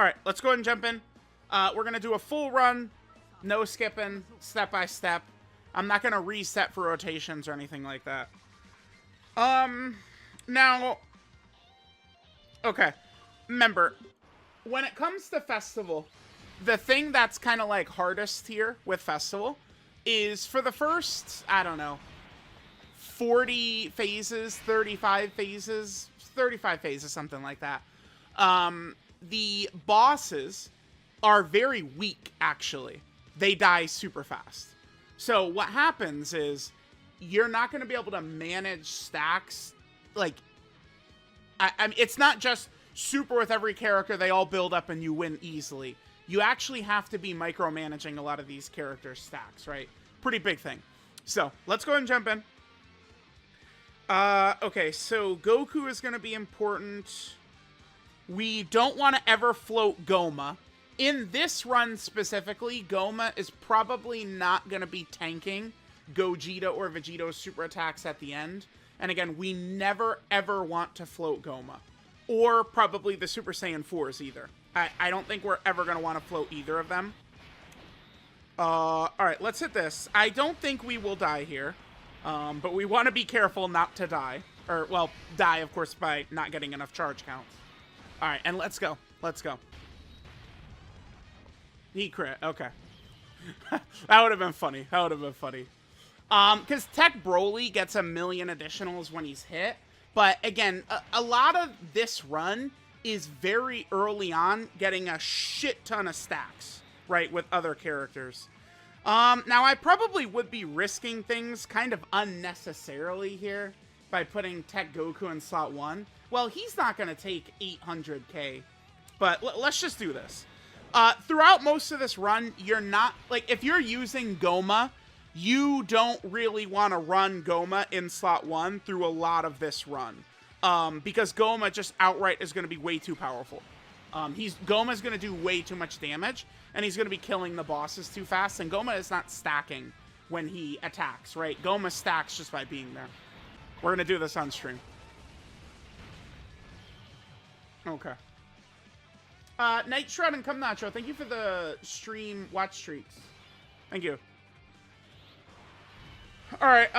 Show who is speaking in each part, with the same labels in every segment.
Speaker 1: All right, let's go ahead and jump in. We're going to do a full run, no skipping, step by step. I'm not going to reset for rotations or anything like that. Now, okay, remember, when it comes to Festival, the thing that's kind of like hardest here with Festival is for the first, I don't know, 40 phases, 35 phases, something like that. The bosses are very weak, actually. They die super fast. So what happens is you're not going to be able to manage stacks. Like, I mean, it's not just super with every character, they all build up and you win easily. You actually have to be micromanaging a lot of these character stacks, right? Pretty big thing. So let's go ahead and jump in. Okay, so Goku is going to be important. We don't want to ever float Goma. In this run specifically, Goma is probably not going to be tanking Gogeta or Vegito's super attacks at the end. And again, we never ever want to float Goma. Or probably the Super Saiyan 4s either. I don't think we're ever going to want to float either of them. Alright, let's hit this. I don't think we will die here. But we want to be careful not to die. Or, well, die, of course, by not getting enough charge counts. Alright, and let's go. Let's go. He crit. Okay. That would have been funny. That would have been funny. Because Tech Broly gets 1,000,000 additionals when he's hit. But, again, a lot of this run is very early on getting a shit ton of stacks, right, with other characters. Now, I probably would be risking things kind of unnecessarily here by putting Tech Goku in slot 1. Well, he's not going to take 800k, but let's just do this. Throughout most of this run, you're not, like, if you're using Goma, you don't really want to run Goma in slot 1 through a lot of this run. Because Goma just outright is going to be way too powerful. Goma's going to do way too much damage, and he's going to be killing the bosses too fast, and Goma is not stacking when he attacks, right? Goma stacks just by being there. We're going to do this on stream. Okay. Night Shroud and Come Nacho, thank you for the stream watch streaks. Thank you. Alright,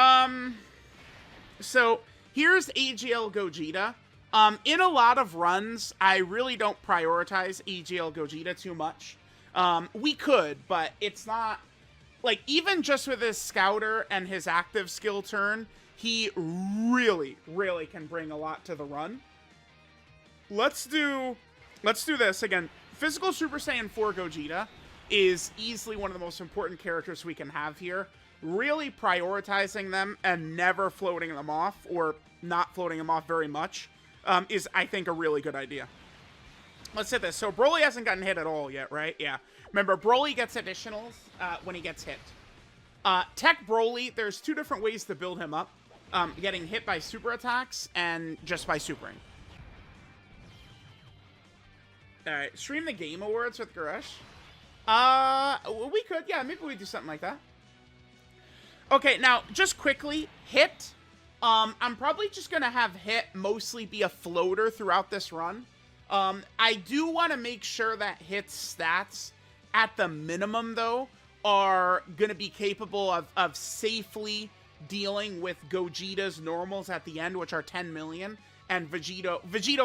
Speaker 1: so here's AGL Gogeta. In a lot of runs, I really don't prioritize AGL Gogeta too much. We could, but it's not, like, even just with his Scouter and his active skill turn, he really, really can bring a lot to the run. Let's do this again. Physical Super Saiyan 4 Gogeta is easily one of the most important characters we can have here. Really prioritizing them and never floating them off, or not floating them off very much, is, I think, a really good idea. Let's hit this. So Broly hasn't gotten hit at all yet, right? Yeah. Remember, Broly gets additionals when he gets hit. Tech Broly, there's two different ways to build him up. Getting hit by super attacks and just by supering. Alright, stream the Game Awards with Garesh. We could, yeah, maybe we do something like that. Okay, now, just quickly, Hit. I'm probably just going to have Hit mostly be a floater throughout this run. I do want to make sure that Hit's stats, at the minimum, though, are going to be capable of safely dealing with Gogeta's normals at the end, which are 10 million, and Vegito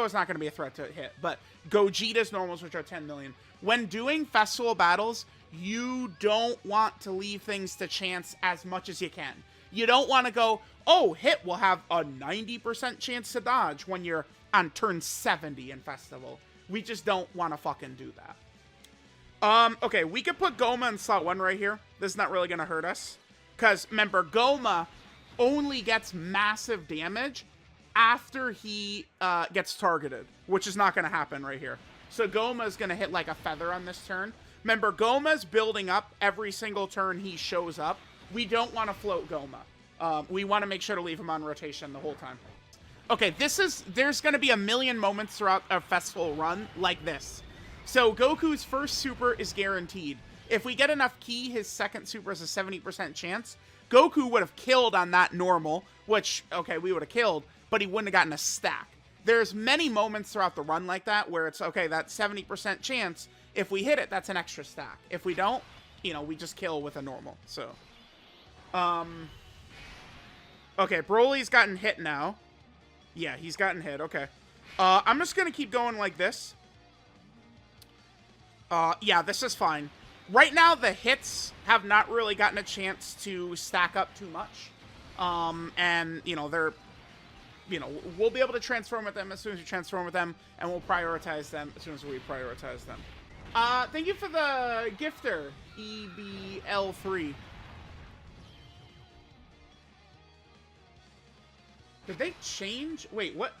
Speaker 1: is not going to be a threat to Hit, but Gogeta's normals, which are 10 million. When doing festival battles, you don't want to leave things to chance as much as you can. You don't want to go, oh, Hit will have a 90% chance to dodge when you're on turn 70 in Festival. We just don't want to fucking do that. Okay, we could put Goma in slot 1 right here. This is not really going to hurt us. Because, remember, Goma only gets massive damage after he gets targeted, which is not going to happen right here. So Goma is going to hit like a feather on this turn. Remember, Goma's building up every single turn he shows up. We don't want to float Goma. We want to make sure to leave him on rotation the whole time. Okay, there's going to be a million moments throughout a festival run like this. So Goku's first super is guaranteed. If we get enough ki, his second super is a 70% chance. Goku would have killed on that normal, which, okay, we would have killed, but he wouldn't have gotten a stack. there's many moments throughout the run like that where it's, okay, that 70% chance, if we hit it, that's an extra stack. If we don't, you know, we just kill with a normal, so. Okay, Broly's gotten hit now. Yeah, he's gotten hit, okay. I'm just gonna keep going like this. Yeah, this is fine. Right now, the hits have not really gotten a chance to stack up too much. And, you know, they're, you know, we'll be able to transform with them as soon as we transform with them, and we'll prioritize them as soon as we prioritize them. Thank you for the gifter, EBL3. Did they change? Wait, what?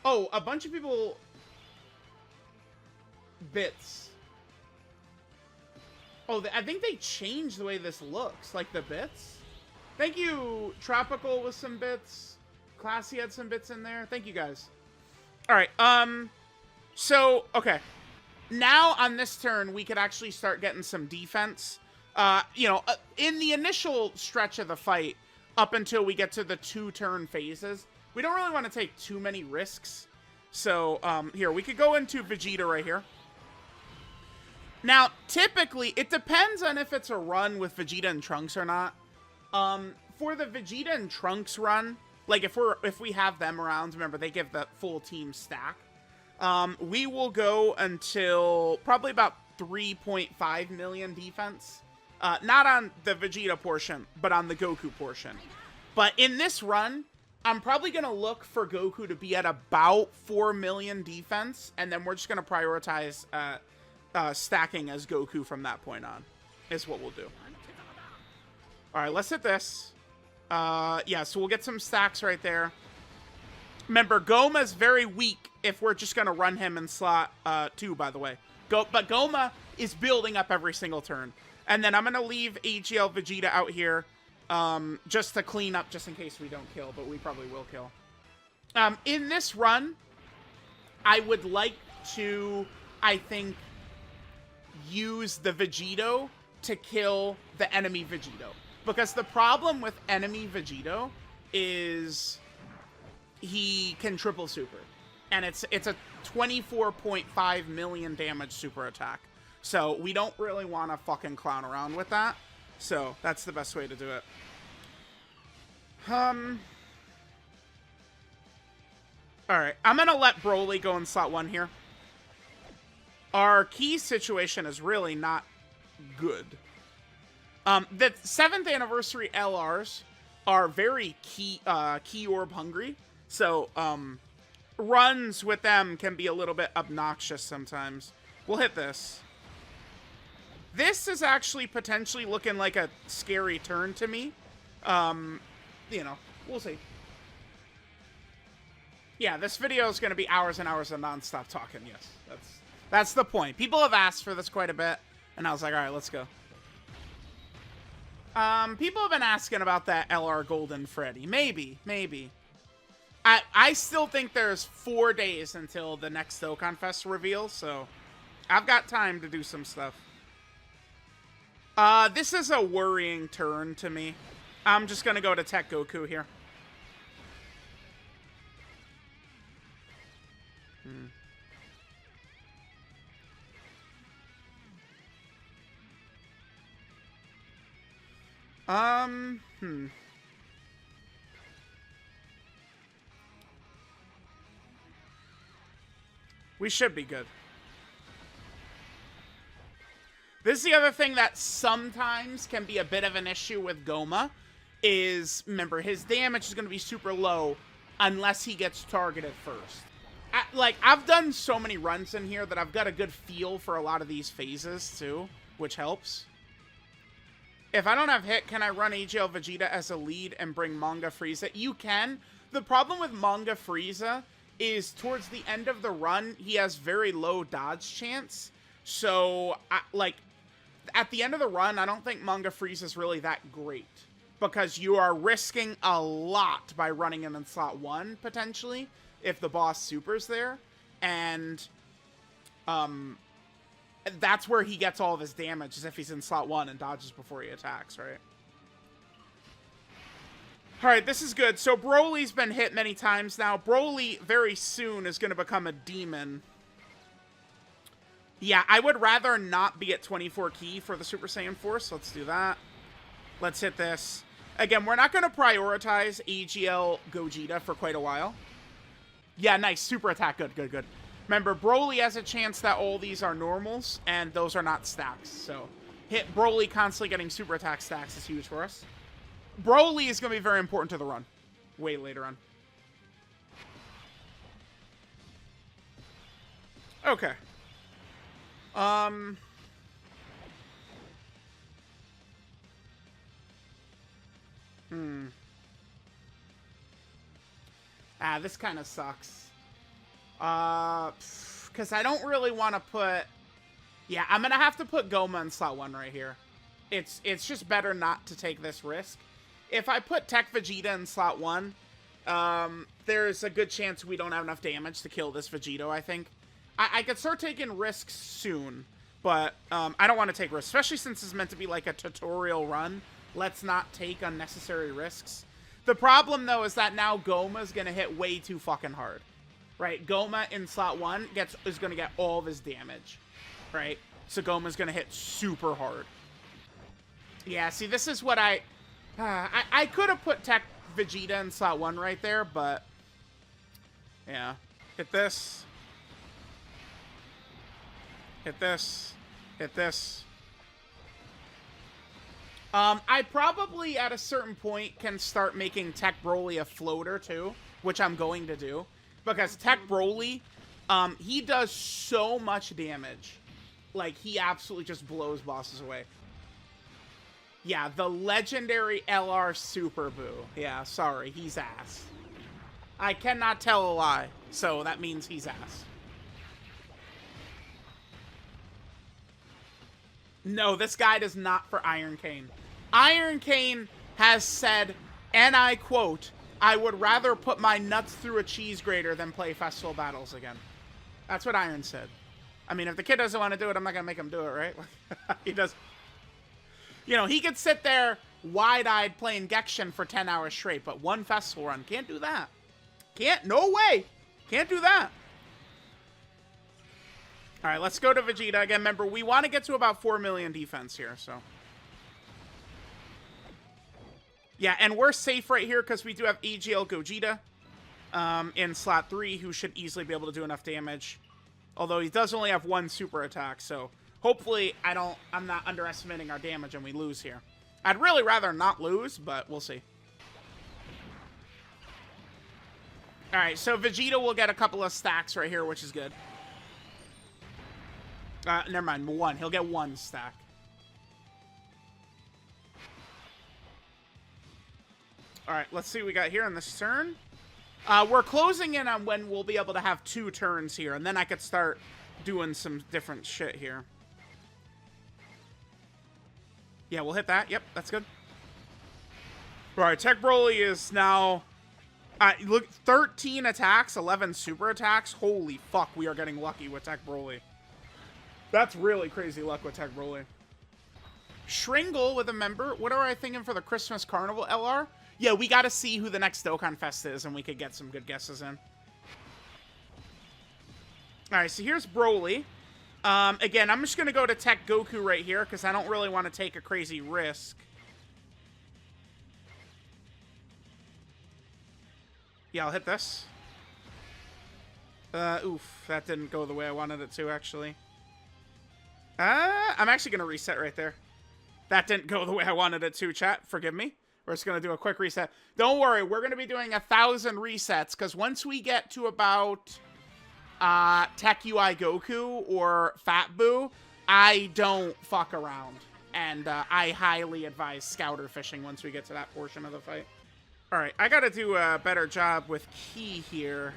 Speaker 1: Oh, a bunch of people... Bits. Oh, I think they changed the way this looks, like the bits. Thank you, Tropical, with some bits. Classy had some bits in there. Thank you, guys. All right, so, okay. Now, on this turn, we could actually start getting some defense. You know, in the initial stretch of the fight, up until we get to the 2-turn phases, we don't really want to take too many risks. So, here, we could go into Vegeta right here. Now, typically, it depends on if it's a run with Vegeta and Trunks or not. For the Vegeta and Trunks run, like if we have them around, remember they give the full team stack. We will go until probably about 3.5 million defense. Not on the Vegeta portion, but on the Goku portion. But in this run, I'm probably going to look for Goku to be at about 4 million defense, and then we're just going to prioritize stacking as Goku from that point on, is what we'll do. Alright, let's hit this. Yeah, so we'll get some stacks right there. Remember, Goma's very weak if we're just going to run him in slot 2, by the way. But Goma is building up every single turn. And then I'm going to leave AGL Vegeta out here just to clean up, just in case we don't kill, but we probably will kill. In this run, I would like to, I think, use the Vegito to kill the enemy Vegito. Because the problem with enemy Vegito is he can triple super. And it's a 24.5 million damage super attack. So we don't really want to fucking clown around with that. So that's the best way to do it. Alright, I'm going to let Broly go in slot 1 here. Our key situation is really not good. The 7th anniversary LRs are very key orb hungry. So, runs with them can be a little bit obnoxious sometimes. We'll hit this. This is actually potentially looking like a scary turn to me. You know, we'll see. Yeah, this video is going to be hours and hours of nonstop talking, yes. That's the point. People have asked for this quite a bit, and I was like, alright, let's go. People have been asking about that LR Golden Freddy. Maybe. I still think there's 4 days until the next Dokkan Fest reveal, so I've got time to do some stuff. This is a worrying turn to me. I'm just gonna go to Tech Goku here. We should be good. This is the other thing that sometimes can be a bit of an issue with Goma, is, remember, his damage is going to be super low unless he gets targeted first. I've done so many runs in here that I've got a good feel for a lot of these phases, too, which helps. If I don't have hit, can I run AGL Vegeta as a lead and bring Manga Frieza? You can. The problem with Manga Frieza is towards the end of the run, he has very low dodge chance. So, at the end of the run, I don't think Manga Frieza is really that great. Because you are risking a lot by running him in slot 1, potentially, if the boss supers there. And, that's where he gets all of his damage, is if he's in slot 1 and dodges before he attacks, right? All right, this is good. So Broly's been hit many times now. Broly very soon is going to become a demon. Yeah, I would rather not be at 24 ki for the Super Saiyan Force. Let's do that. Let's hit this. Again, we're not going to prioritize AGL Gogeta for quite a while. Yeah, nice. Super attack. Good, good, good. Remember, Broly has a chance that all these are normals, and those are not stacks. So, hit Broly constantly getting super attack stacks is huge for us. Broly is going to be very important to the run. Way later on. Okay. This kind of sucks. Because I don't really want to put... Yeah, I'm going to have to put Goma in slot 1 right here. It's just better not to take this risk. If I put Tech Vegeta in slot 1, there's a good chance we don't have enough damage to kill this Vegito, I think. I could start taking risks soon, but I don't want to take risks, especially since it's meant to be like a tutorial run. Let's not take unnecessary risks. The problem, though, is that now Goma's going to hit way too fucking hard. Right? Goma in slot 1 is going to get all of his damage. Right? So Goma's going to hit super hard. Yeah, see, this is what I could have put Tech Vegeta in slot 1 right there, but... Yeah. Hit this. Hit this. Hit this. I probably, at a certain point, can start making Tech Broly a floater, too. Which I'm going to do. Because Tech Broly, he does so much damage. Like, he absolutely just blows bosses away. Yeah, the legendary LR Super Buu. Yeah, sorry, he's ass. I cannot tell a lie, so that means he's ass. No, this guide is not for Iron Cane. Iron Cane has said, and I quote, "I would rather put my nuts through a cheese grater than play festival battles again." That's what Iron said. I mean, if the kid doesn't want to do it, I'm not going to make him do it, right? He does. You know, he could sit there wide-eyed playing Genshin for 10 hours straight, but one festival run, can't do that. Can't, no way. Can't do that. All right, let's go to Vegeta. Again, remember, we want to get to about 4 million defense here, so. Yeah, and we're safe right here because we do have AGL Gogeta in slot 3, who should easily be able to do enough damage. Although he does only have 1 super attack, so hopefully I'm not underestimating our damage and we lose here. I'd really rather not lose, but we'll see. All right, so Vegeta will get a couple of stacks right here, which is good. Never mind, 1. He'll get 1 stack. All right, let's see what we got here in this turn. We're closing in on when we'll be able to have 2 turns here, and then I could start doing some different shit here. Yeah, we'll hit that. Yep, that's good. All right, Tech Broly is now... look, 13 attacks, 11 super attacks. Holy fuck, we are getting lucky with Tech Broly. That's really crazy luck with Tech Broly. Shringle with a member. What are I thinking for the Christmas Carnival LR? Yeah, we got to see who the next Dokkan Fest is, and we could get some good guesses in. All right, so here's Broly. Again, I'm just going to go to Tech Goku right here, because I don't really want to take a crazy risk. Yeah, I'll hit this. Oof, that didn't go the way I wanted it to, actually. I'm actually going to reset right there. That didn't go the way I wanted it to, chat. Forgive me. We're just going to do a quick reset. Don't worry, we're going to be doing 1,000 resets, because once we get to about Tech UI Goku or Fat Buu, I don't fuck around. And I highly advise scouter fishing once we get to that portion of the fight. All right, I got to do a better job with Ki here.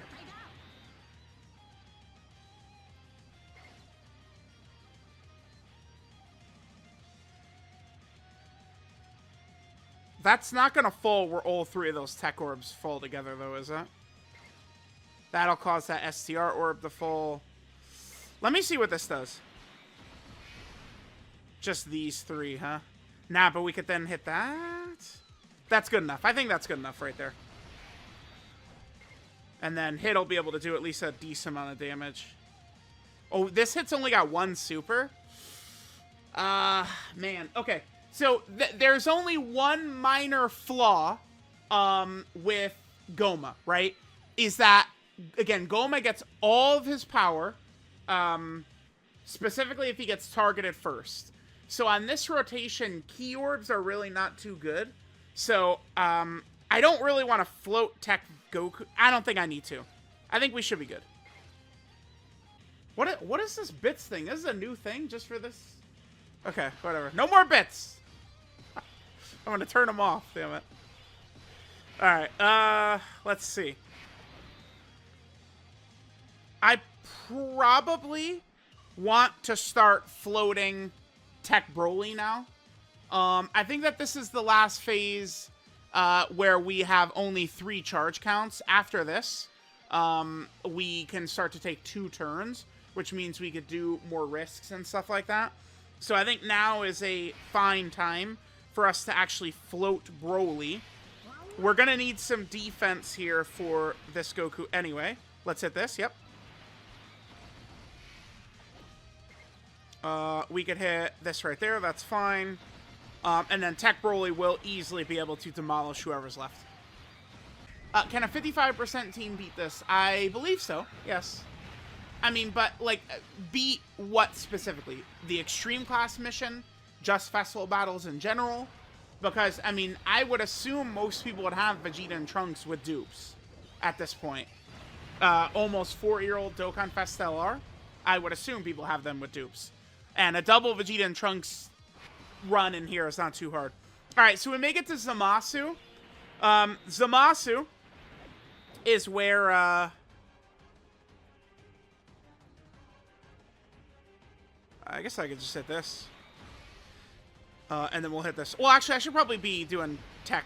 Speaker 1: That's not going to fall where all 3 of those tech orbs fall together, though, is it? That'll cause that STR orb to fall. Let me see what this does. Just these 3, huh? Nah, but we could then hit that. That's good enough. I think that's good enough right there. And then Hit will be able to do at least a decent amount of damage. Oh, this hit's only got one super? Man. Okay. So, there's only one minor flaw with Goma, right? Is that, again, Goma gets all of his power, specifically if he gets targeted first. So, on this rotation, Key Orbs are really not too good. So, I don't really want to float Tech Goku. I don't think I need to. I think we should be good. What is this bits thing? This is a new thing just for this? Okay, whatever. No more bits! I'm gonna turn them off, damn it. Alright, let's see. I probably want to start floating Tech Broly now. I think that this is the last phase where we have only 3 charge counts. After this, we can start to take 2 turns, which means we could do more risks and stuff like that. So I think now is a fine time for us to actually float Broly. We're going to need some defense here for this Goku anyway. Let's hit this, yep. We could hit this right there, that's fine. And then Tech Broly will easily be able to demolish whoever's left. Can a 55% team beat this? I believe so, yes. I mean, but, like, beat what specifically? The Extreme Class mission? Just Festival Battles in general? Because, I mean, I would assume most people would have Vegeta and Trunks with dupes at this point. Almost 4-year-old Dokkan Fest LR, I would assume people have them with dupes. And a double Vegeta and Trunks run in here is not too hard. Alright, so we make it to Zamasu. Zamasu is where, I guess I could just hit this. And then we'll hit this. Well, actually, I should probably be doing Tech.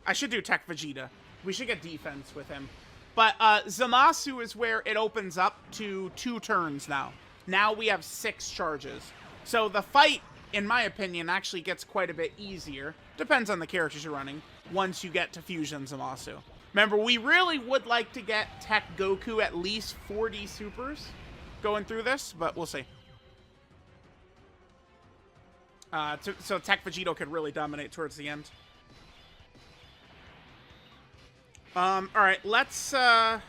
Speaker 1: I should do Tech Vegeta. We should get defense with him. But Zamasu is where it opens up to 2 turns now. Now we have 6 charges. So the fight, in my opinion, actually gets quite a bit easier. Depends on the characters you're running. Once you get to Fusion Zamasu. Remember, we really would like to get Tech Goku at least 40 supers going through this, but we'll see. So Tech Vegito could really dominate towards the end. Alright, let's, I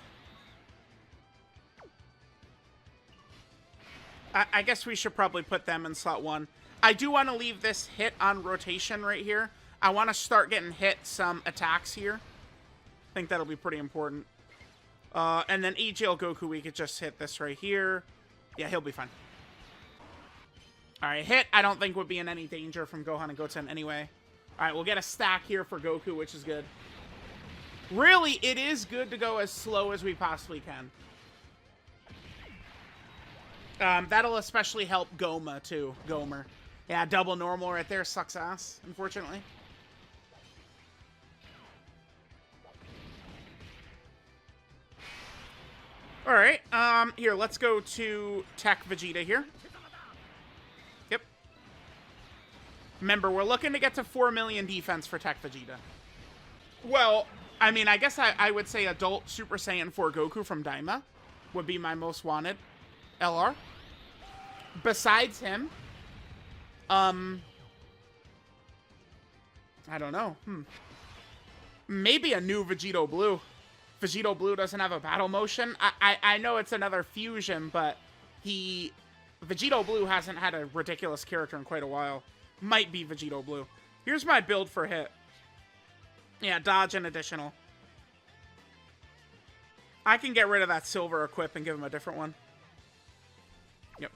Speaker 1: guess we should probably put them in slot 1. I do want to leave this hit on rotation right here. I want to start getting hit some attacks here. I think that'll be pretty important. And then EGL Goku, we could just hit this right here. Yeah, he'll be fine. Alright, hit, I don't think would be in any danger from Gohan and Goten anyway. Alright, we'll get a stack here for Goku, which is good. Really, it is good to go as slow as we possibly can. That'll especially help Goma, too. Gomer. Yeah, double normal right there sucks ass, unfortunately. Alright, here, let's go to Tech Vegeta here. Yep. Remember, we're looking to get to 4 million defense for Tech Vegeta. Well, I mean, I guess I would say Adult Super Saiyan 4 Goku from Daima would be my most wanted LR. Besides him, I don't know. Maybe a new Vegito Blue. Vegito Blue doesn't have a battle motion. I know it's another fusion, but Vegito Blue hasn't had a ridiculous character in quite a while. Might be Vegito Blue. Here's my build for hit. Yeah, dodge and additional. I can get rid of that silver equip and give him a different one. Yep.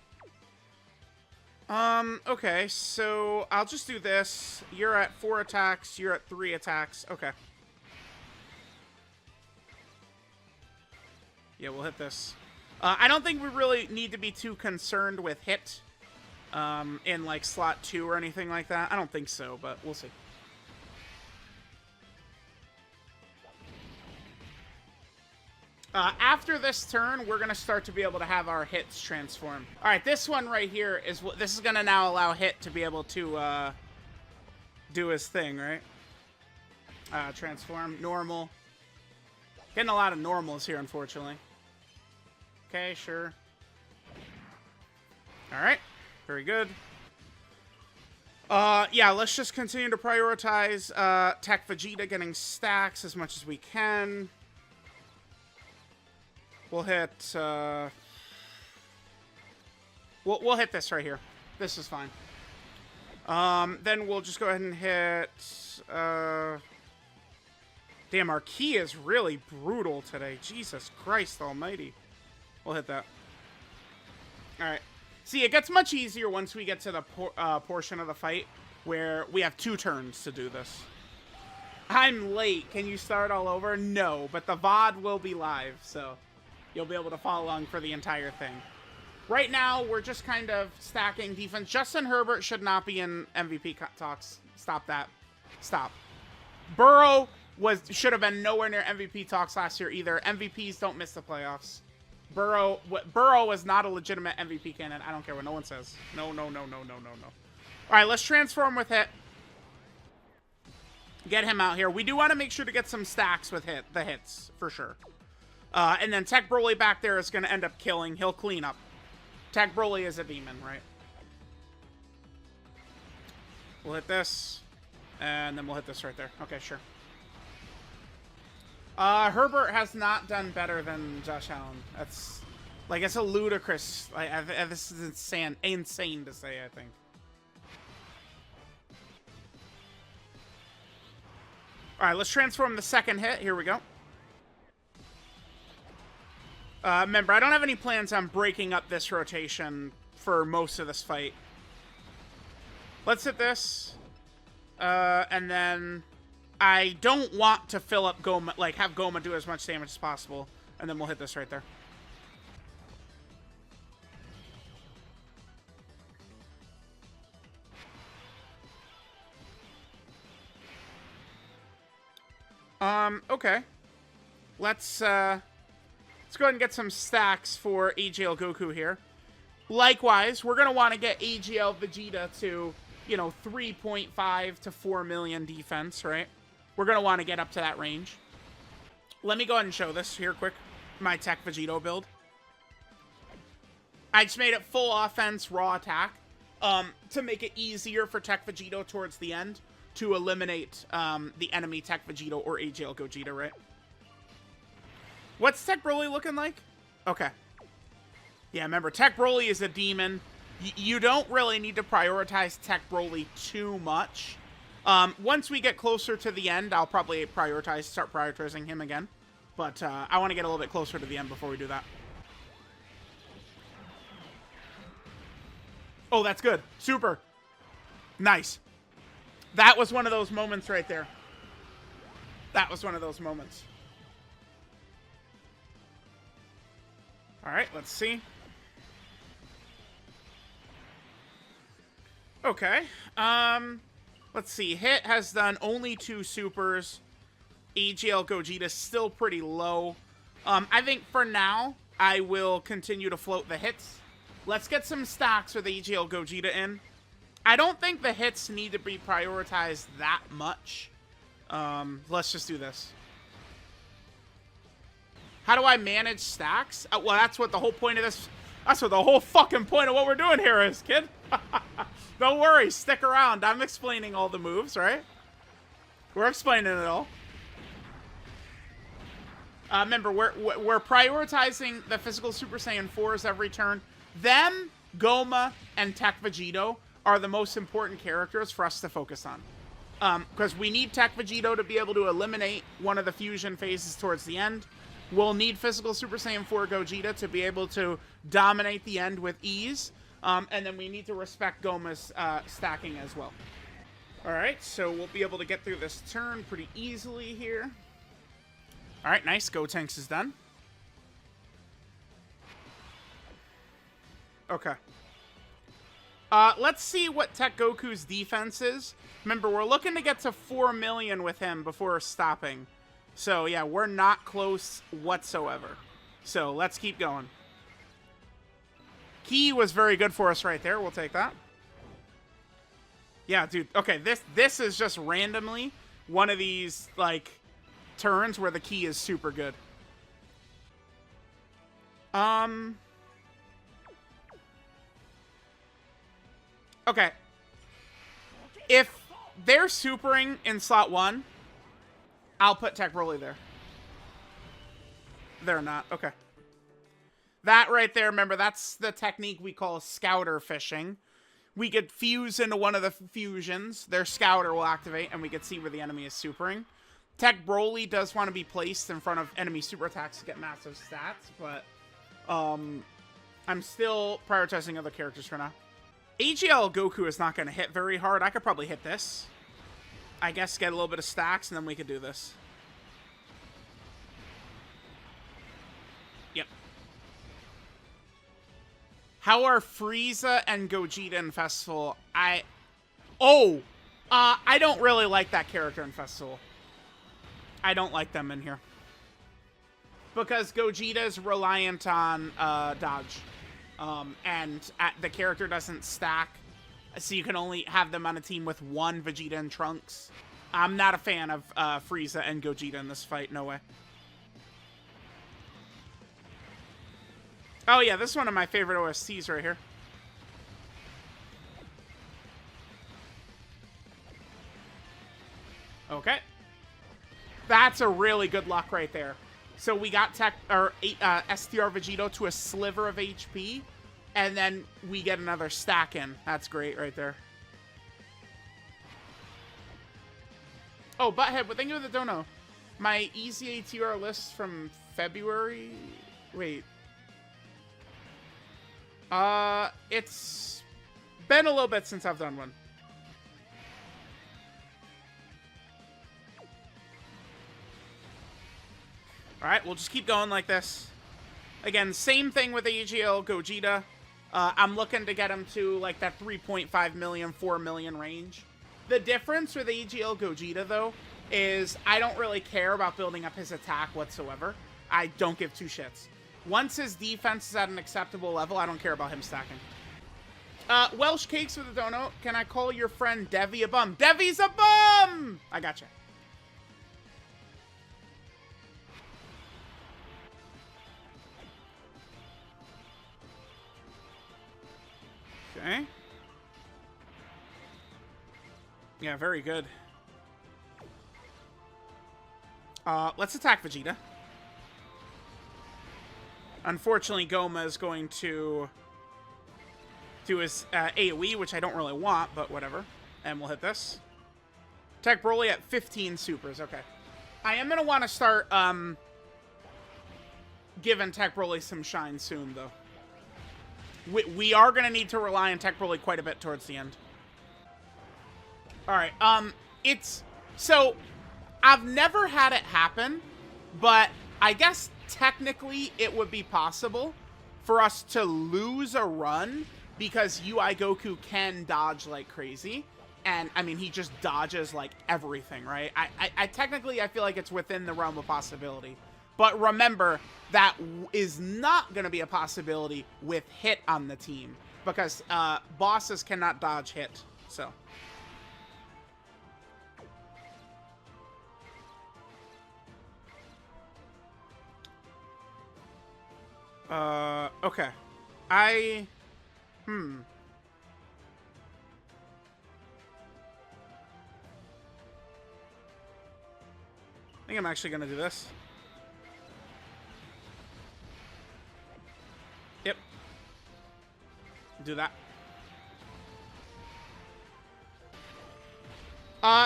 Speaker 1: Okay, so I'll just do this. You're at 4 attacks, you're at 3 attacks. Okay. Yeah, we'll hit this. I don't think we really need to be too concerned with hit in, like, slot 2 or anything like that. I don't think so, but we'll see. After this turn, we're going to start to be able to have our hits transform. All right, this one right here is what this is going to now allow Hit to be able to do his thing, right? Transform. Normal. Getting a lot of normals here, unfortunately. Okay, sure. Alright. Very good. Yeah, let's just continue to prioritize Tech Vegeta getting stacks as much as we can. We'll hit, we'll hit this right here. This is fine. Then we'll just go ahead and hit, damn, our key is really brutal today. Jesus Christ almighty. We'll hit that. Alright. See, it gets much easier once we get to the portion of the fight where we have 2 turns to do this. I'm late. Can you start all over? No, but the VOD will be live, so you'll be able to follow along for the entire thing. Right now, we're just kind of stacking defense. Justin Herbert should not be in MVP talks. Stop that. Stop. Burrow should have been nowhere near MVP talks last year either. MVPs don't miss the playoffs. Burrow was not a legitimate MVP candidate. I don't care what no one says. No. All right, let's transform with hit. Get him out here. We do want to make sure to get some stacks with the hits, for sure. And then Tech Broly back there is going to end up killing. He'll clean up. Tech Broly is a demon, right? We'll hit this. And then we'll hit this right there. Okay, sure. Herbert has not done better than Josh Allen. That's, like, it's a ludicrous. This is insane to say, I think. All right, let's transform the second hit. Here we go. Remember, I don't have any plans on breaking up this rotation for most of this fight. Let's hit this. And then I don't want to fill up Goma, like have Goma do as much damage as possible. And then we'll hit this right there. Okay. Let's go ahead and get some stacks for AGL Goku here. Likewise, we're going to want to get AGL Vegeta to, you know, 3.5 to 4 million defense, right? We're going to want to get up to that range. Let me go ahead and show this here quick. My Tech Vegito build. I just made it full offense, raw attack, to make it easier for Tech Vegito towards the end to eliminate the enemy Tech Vegito or AGL Gogeta, right? What's Tech Broly looking like? Okay. Yeah, remember, Tech Broly is a demon. You don't really need to prioritize Tech Broly too much. Once we get closer to the end, I'll probably start prioritizing him again. But I want to get a little bit closer to the end before we do that. Oh, that's good. Super. Nice. That was one of those moments right there. That was one of those moments. All right, let's see. Okay. Let's see. Hit has done only 2 supers. AGL Gogeta still pretty low. I think for now, I will continue to float the hits. Let's get some stacks with AGL Gogeta in. I don't think the hits need to be prioritized that much. Let's just do this. How do I manage stacks? Well, that's what the whole point of this... That's what the whole fucking point of what we're doing here is, kid. Don't worry, stick around. I'm explaining all the moves, right? We're explaining it all. Remember, we're prioritizing the physical Super Saiyan 4s every turn. Them, Goma, and Tech Vegito are the most important characters for us to focus on. Because we need Tech Vegito to be able to eliminate one of the fusion phases towards the end. We'll need physical Super Saiyan 4 Gogeta to be able to dominate the end with ease. And then we need to respect Goma's stacking as well. Alright, so we'll be able to get through this turn pretty easily here. Alright, nice. Gotenks is done. Okay. Let's see what Tech Goku's defense is. Remember, we're looking to get to 4 million with him before stopping. So, yeah, we're not close whatsoever. So, let's keep going. Key was very good for us right there. We'll take that. Yeah, dude. Okay, this is just randomly one of these, like, turns where the key is super good. Okay. If they're supering in slot 1, I'll put Tech Broly there. They're not. Okay. That right there, remember, that's the technique we call scouter fishing. We could fuse into one of the fusions. Their scouter will activate, and we could see where the enemy is supering. Tech Broly does want to be placed in front of enemy super attacks to get massive stats, but I'm still prioritizing other characters for now. AGL Goku is not going to hit very hard. I could probably hit this. I guess get a little bit of stacks, and then we could do this. Yep. How are Frieza and Gogeta in Festival? I don't really like that character in Festival. I don't like them in here. Because Gogeta is reliant on dodge. And the character doesn't stack, so you can only have them on a team with one Vegeta and Trunks. I'm not a fan of Frieza and Gogeta in this fight, no way. Oh yeah, this is one of my favorite OSTs right here. Okay. That's a really good luck right there. So we got STR Vegito to a sliver of HP, and then we get another stack in. That's great right there. Oh, Butthead, but thank you for the dono. My easy ATR list from February... Wait. It's been a little bit since I've done one. Alright, we'll just keep going like this. Again, same thing with AGL Gogeta. I'm looking to get him to like that 3.5 million, 4 million range. The difference with AGL Gogeta, though, is I don't really care about building up his attack whatsoever. I don't give two shits. Once his defense is at an acceptable level, I don't care about him stacking. Welsh Cakes with a dono. Can I call your friend Devi a bum? Devi's a bum! I gotcha. Okay. Yeah, very good. Let's attack Vegeta. Unfortunately, Goma is going to do his AoE, which I don't really want, but whatever. And we'll hit this. Tech Broly at 15 supers. Okay. I am going to want to start giving Tech Broly some shine soon, though. We are going to need to rely on Tech Broly quite a bit towards the end. Alright, so, I've never had it happen, but I guess technically it would be possible for us to lose a run because UI Goku can dodge like crazy. And, I mean, he just dodges like everything, right? I technically, I feel like it's within the realm of possibility. But remember, that is not going to be a possibility with Hit on the team. Because bosses cannot dodge Hit, so... okay. I think I'm actually gonna do this. Yep. Do that.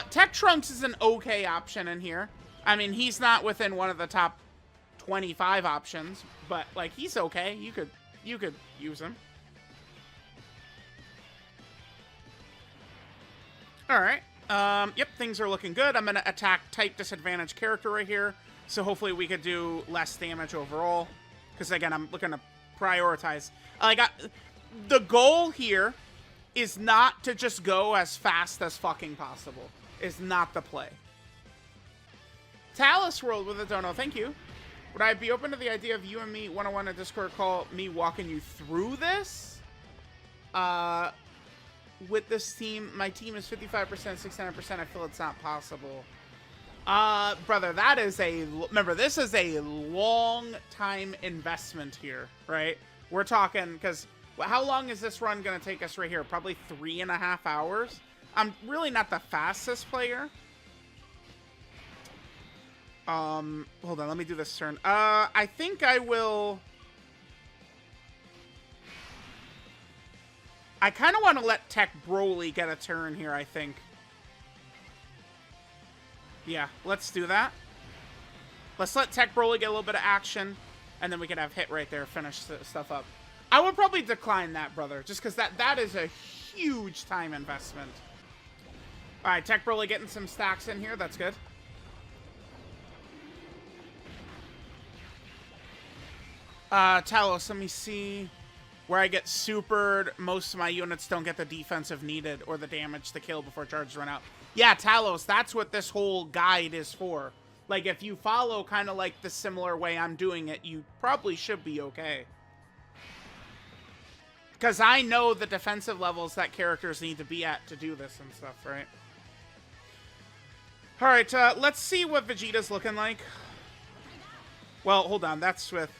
Speaker 1: Tech Trunks is an okay option in here. I mean, he's not within one of the top 25 options, but like he's okay. You could use him. All right. Yep, things are looking good. I'm gonna attack type disadvantage character right here, so hopefully we could do less damage overall. Because again, I'm looking to prioritize. The goal here is not to just go as fast as fucking possible. Is not the play. Talus World with a dono. Thank you. Would I be open to the idea of you and me one-on-one a Discord call, me walking you through this? With this team, my team is 55%, 69%. I feel it's not possible. Brother, that is remember, this is a long time investment here, right? We're talking, because how long is this run going to take us right here? Probably 3.5 hours. I'm really not the fastest player. Hold on, let me do this turn. I think I will... I kind of want to let Tech Broly get a turn here, I think. Yeah, let's do that. Let's let Tech Broly get a little bit of action, and then we can have Hit right there, finish the stuff up. I would probably decline that, brother, just because that is a huge time investment. All right, Tech Broly getting some stacks in here. That's good. Talos, let me see. Where I get supered, most of my units don't get the defensive needed or the damage to kill before charges run out. Yeah, Talos, that's what this whole guide is for. Like, if you follow kind of like the similar way I'm doing it, you probably should be okay. Because I know the defensive levels that characters need to be at to do this and stuff, right? Alright, let's see what Vegeta's looking like. Well, hold on, that's with...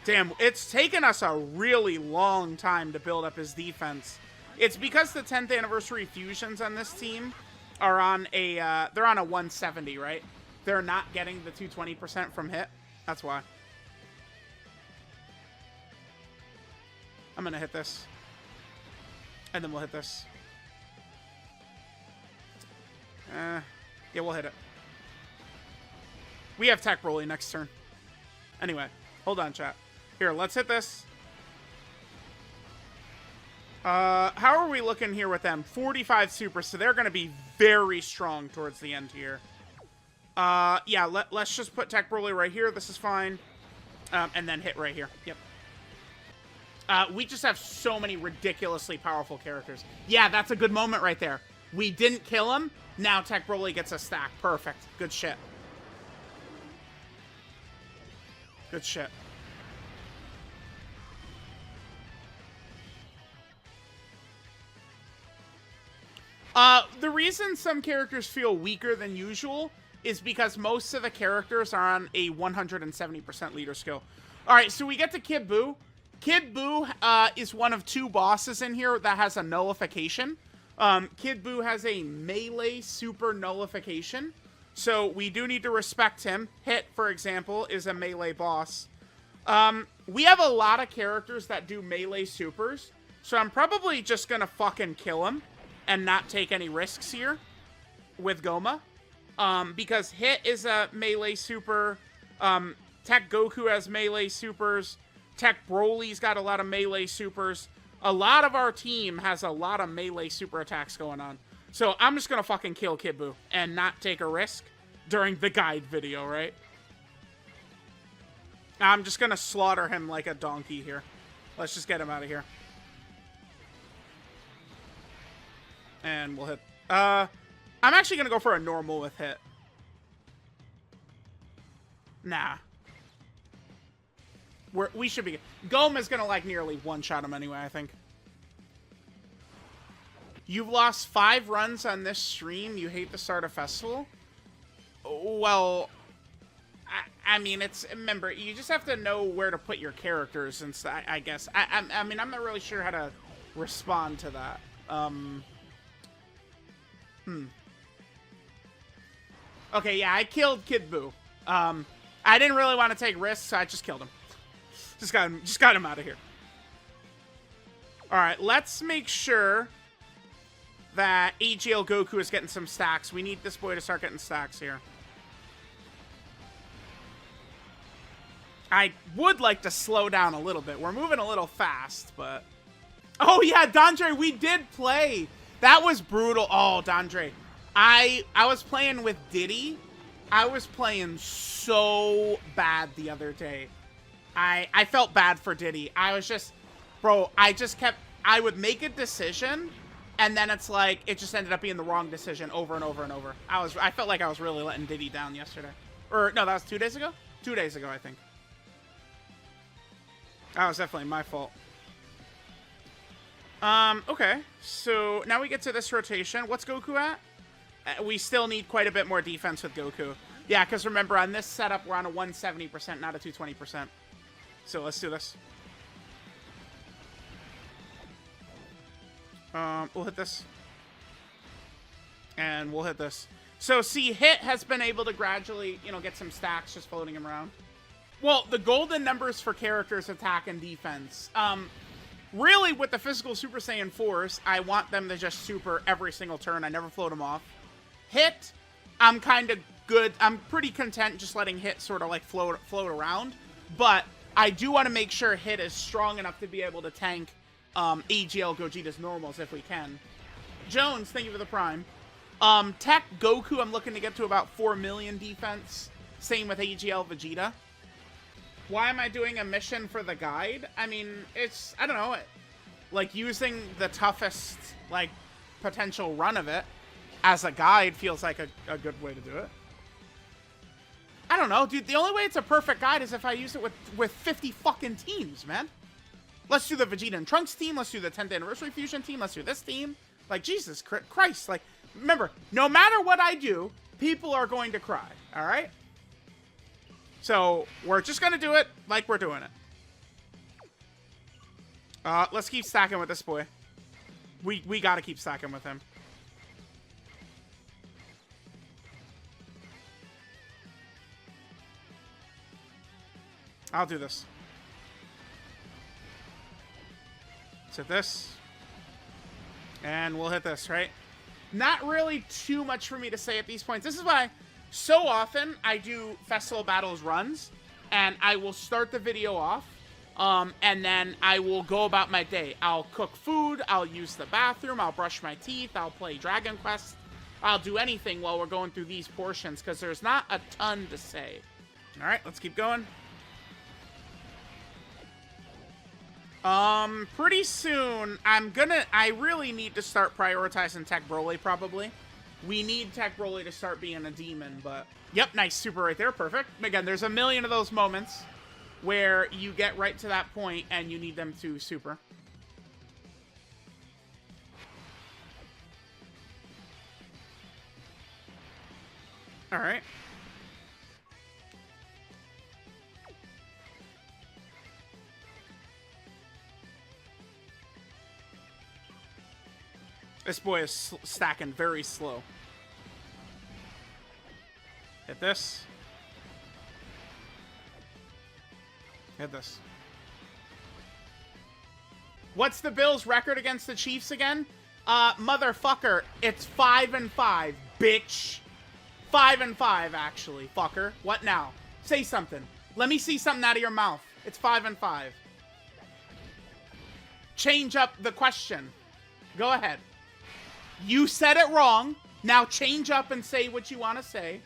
Speaker 1: Damn, it's taken us a really long time to build up his defense. It's because the 10th anniversary fusions on this team are on a, they're on a 170, right? They're not getting the 220% from hit. That's why. I'm gonna hit this. And then we'll hit this. Yeah, we'll hit it. We have Tech Broly next turn. Anyway, hold on, chat. Here, let's hit this. How are we looking here with them? 45 super, so they're going to be very strong towards the end here. Yeah, let's just put Tech Broly right here. This is fine. And then hit right here. Yep. We just have so many ridiculously powerful characters. Yeah, that's a good moment right there. We didn't kill him. Now Tech Broly gets a stack. Perfect. Good shit. Good shit. The reason some characters feel weaker than usual is because most of the characters are on a 170% leader skill. Alright, so we get to Kid Buu. Kid Buu is one of 2 bosses in here that has a nullification. Kid Buu has a melee super nullification, so we do need to respect him. Hit, for example, is a melee boss. We have a lot of characters that do melee supers, so I'm probably just gonna fucking kill him and not take any risks here with Goma. Because Hit is a melee super. Tech Goku has melee supers. Tech Broly's got a lot of melee supers. A lot of our team has a lot of melee super attacks going on. So I'm just gonna fucking kill Kid Buu and not take a risk during the guide video, right? I'm just gonna slaughter him like a donkey here. Let's just get him out of here. And we'll hit. I'm actually gonna go for a normal with Hit. Nah. We should be. Goma's gonna like nearly one-shot him anyway, I think. You've lost 5 runs on this stream. You hate the start of festival? Well, I mean, remember, you just have to know where to put your characters and stuff, I guess. I mean, I'm not really sure how to respond to that. Okay, yeah, I killed Kid Buu. I didn't really want to take risks, so I just killed him. Just got him out of here. Alright, let's make sure that AGL Goku is getting some stacks. We need this boy to start getting stacks here. I would like to slow down a little bit. We're moving a little fast, but... Oh, yeah, Dandre, we did play. That was brutal. Oh, Dandre. I was playing with Diddy. I was playing so bad the other day. I felt bad for Diddy. I was just... Bro, I would make a decision, and then it's like, it just ended up being the wrong decision over and over and over. I felt like I was really letting Diddy down yesterday. Or, no, that was 2 days ago? 2 days ago, I think. That was definitely my fault. Okay. So, now we get to this rotation. What's Goku at? We still need quite a bit more defense with Goku. Yeah, because remember, on this setup, we're on a 170%, not a 220%. So let's do this. We'll hit this. And we'll hit this. So, see, Hit has been able to gradually, you know, get some stacks just floating him around. Well, the golden numbers for characters, attack, and defense. Really, with the physical Super Saiyan 4s, I want them to just super every single turn. I never float them off. Hit, I'm kind of good. I'm pretty content just letting Hit sort of like float around. But I do want to make sure Hit is strong enough to be able to tank AGL Gogeta's normals if we can. Jones, thank you for the prime. Tech Goku, I'm looking to get to about 4 million defense. Same with AGL Vegeta. Why am I doing a mission for the guide? I mean, it's, I don't know, like using the toughest, like, potential run of it as a guide feels like a good way to do it. I don't know, dude, the only way it's a perfect guide is if I use it with 50 fucking teams, man. Let's do the Vegeta and Trunks team, let's do the 10th Anniversary Fusion team, let's do this team. Like, Jesus Christ, like, remember, no matter what I do, people are going to cry, alright? So, we're just gonna do it like we're doing it. Let's keep stacking with this boy. We gotta keep stacking with him. I'll do this. Let's hit this. And we'll hit this, right? Not really too much for me to say at these points. This is why so often I do Festival Battles runs, and I will start the video off, and then I will go about my day. I'll cook food, I'll use the bathroom, I'll brush my teeth, I'll play Dragon Quest, I'll do anything while we're going through these portions, because there's not a ton to say. Alright, let's keep going. Pretty soon, I really need to start prioritizing Tech Broly, probably. We need Tech Broly to start being a demon, but... Yep, nice super right there, perfect. Again, there's a million of those moments where you get right to that point and you need them to super. Alright. This boy is stacking very slow. Hit this. Hit this. What's the Bills' record against the Chiefs again? Motherfucker, it's 5-5, bitch. 5-5, actually, fucker. What now? Say something. Let me see something out of your mouth. It's 5-5. Change up the question. Go ahead. You said it wrong. Now change up and say what you want to say.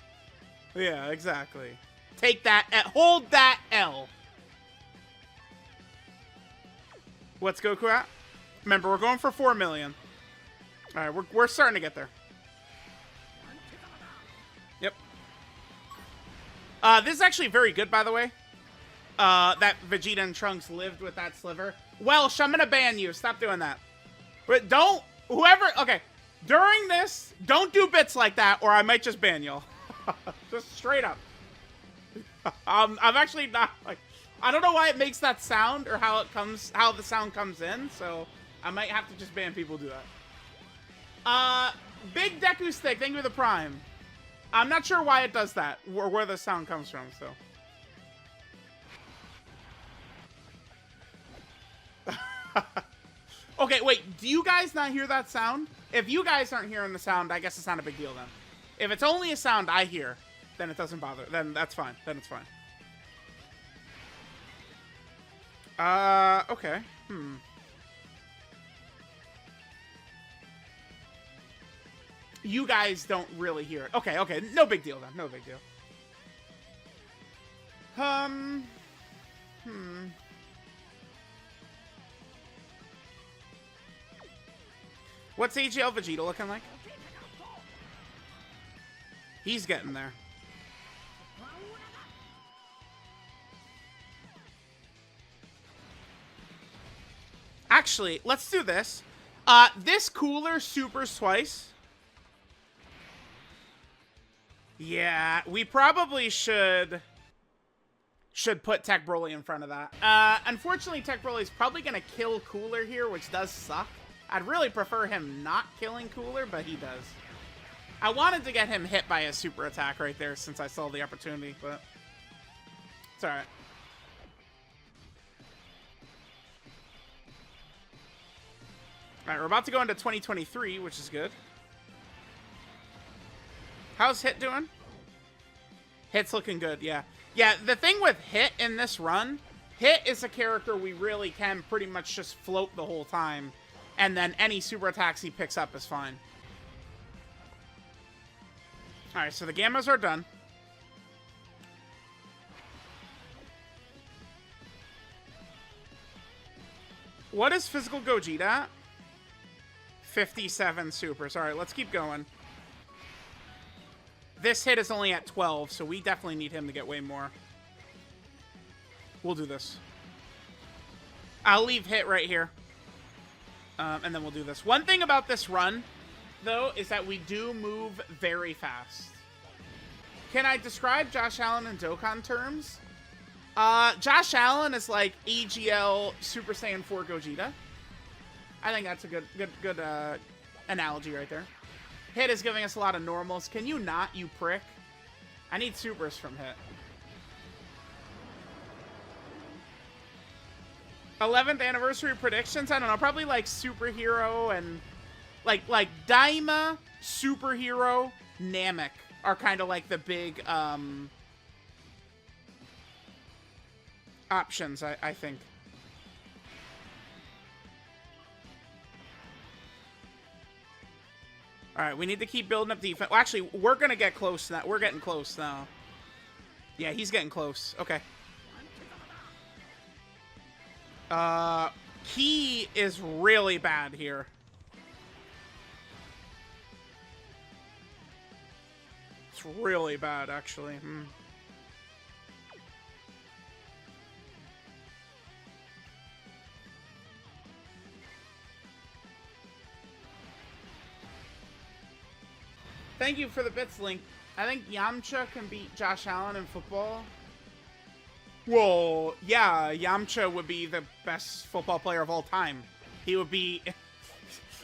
Speaker 1: Yeah, exactly. Take that. Hold that L. What's Goku at? Remember, we're going for 4 million. All right, we're starting to get there. Yep. This is actually very good, by the way. That Vegeta and Trunks lived with that sliver. Welsh, I'm gonna ban you. Stop doing that. But don't. Whoever. Okay. During this, don't do bits like that, or I might just ban y'all. Just straight up. I'm actually not, like, I don't know why it makes that sound, or how the sound comes in, so I might have to just ban people who do that. Big Deku Stick, thank you for the prime. I'm not sure why it does that, or where the sound comes from, so. Okay, wait, do you guys not hear that sound? If you guys aren't hearing the sound, I guess it's not a big deal then. If it's only a sound I hear, then it doesn't bother. Then that's fine. Then it's fine. Okay. You guys don't really hear it. Okay, okay. No big deal then. No big deal. What's AGL Vegeta looking like? He's getting there. Actually, let's do this. This cooler supers twice. Yeah, we probably should put Tech Broly in front of that. Unfortunately, Tech Broly's probably going to kill Cooler here, which does suck. I'd really prefer him not killing Cooler, but he does. I wanted to get him hit by a super attack right there since I saw the opportunity, but it's alright. Alright, we're about to go into 2023, which is good. How's Hit doing? Hit's looking good, yeah. Yeah, the thing with Hit in this run, Hit is a character we really can pretty much just float the whole time, and then any super attacks he picks up is fine. Alright, so the Gammas are done. What is physical Gogeta at? 57 supers. Alright, let's keep going. This hit is only at 12, so we definitely need him to get way more. We'll do this. I'll leave Hit right here. And then we'll do this. One thing about this run, though, is that we do move very fast. Can I describe Josh Allen in Dokkan terms? Josh Allen is like AGL Super Saiyan 4 Gogeta. I think that's a good analogy right there. Hit is giving us a lot of normals. Can you not, you prick? I need supers from Hit. 11th anniversary predictions? I don't know. Probably like superhero and like Daima, superhero, Namek are kind of like the big options, I think. Alright, we need to keep building up defense. Well, actually, we're going to get close now. We're getting close now. Yeah, he's getting close. Okay. Ki is really bad here. It's really bad, actually. Thank you for the bits, Link. I think Yamcha can beat Josh Allen in football. Well, yeah, Yamcha would be the best football player of all time. He would be...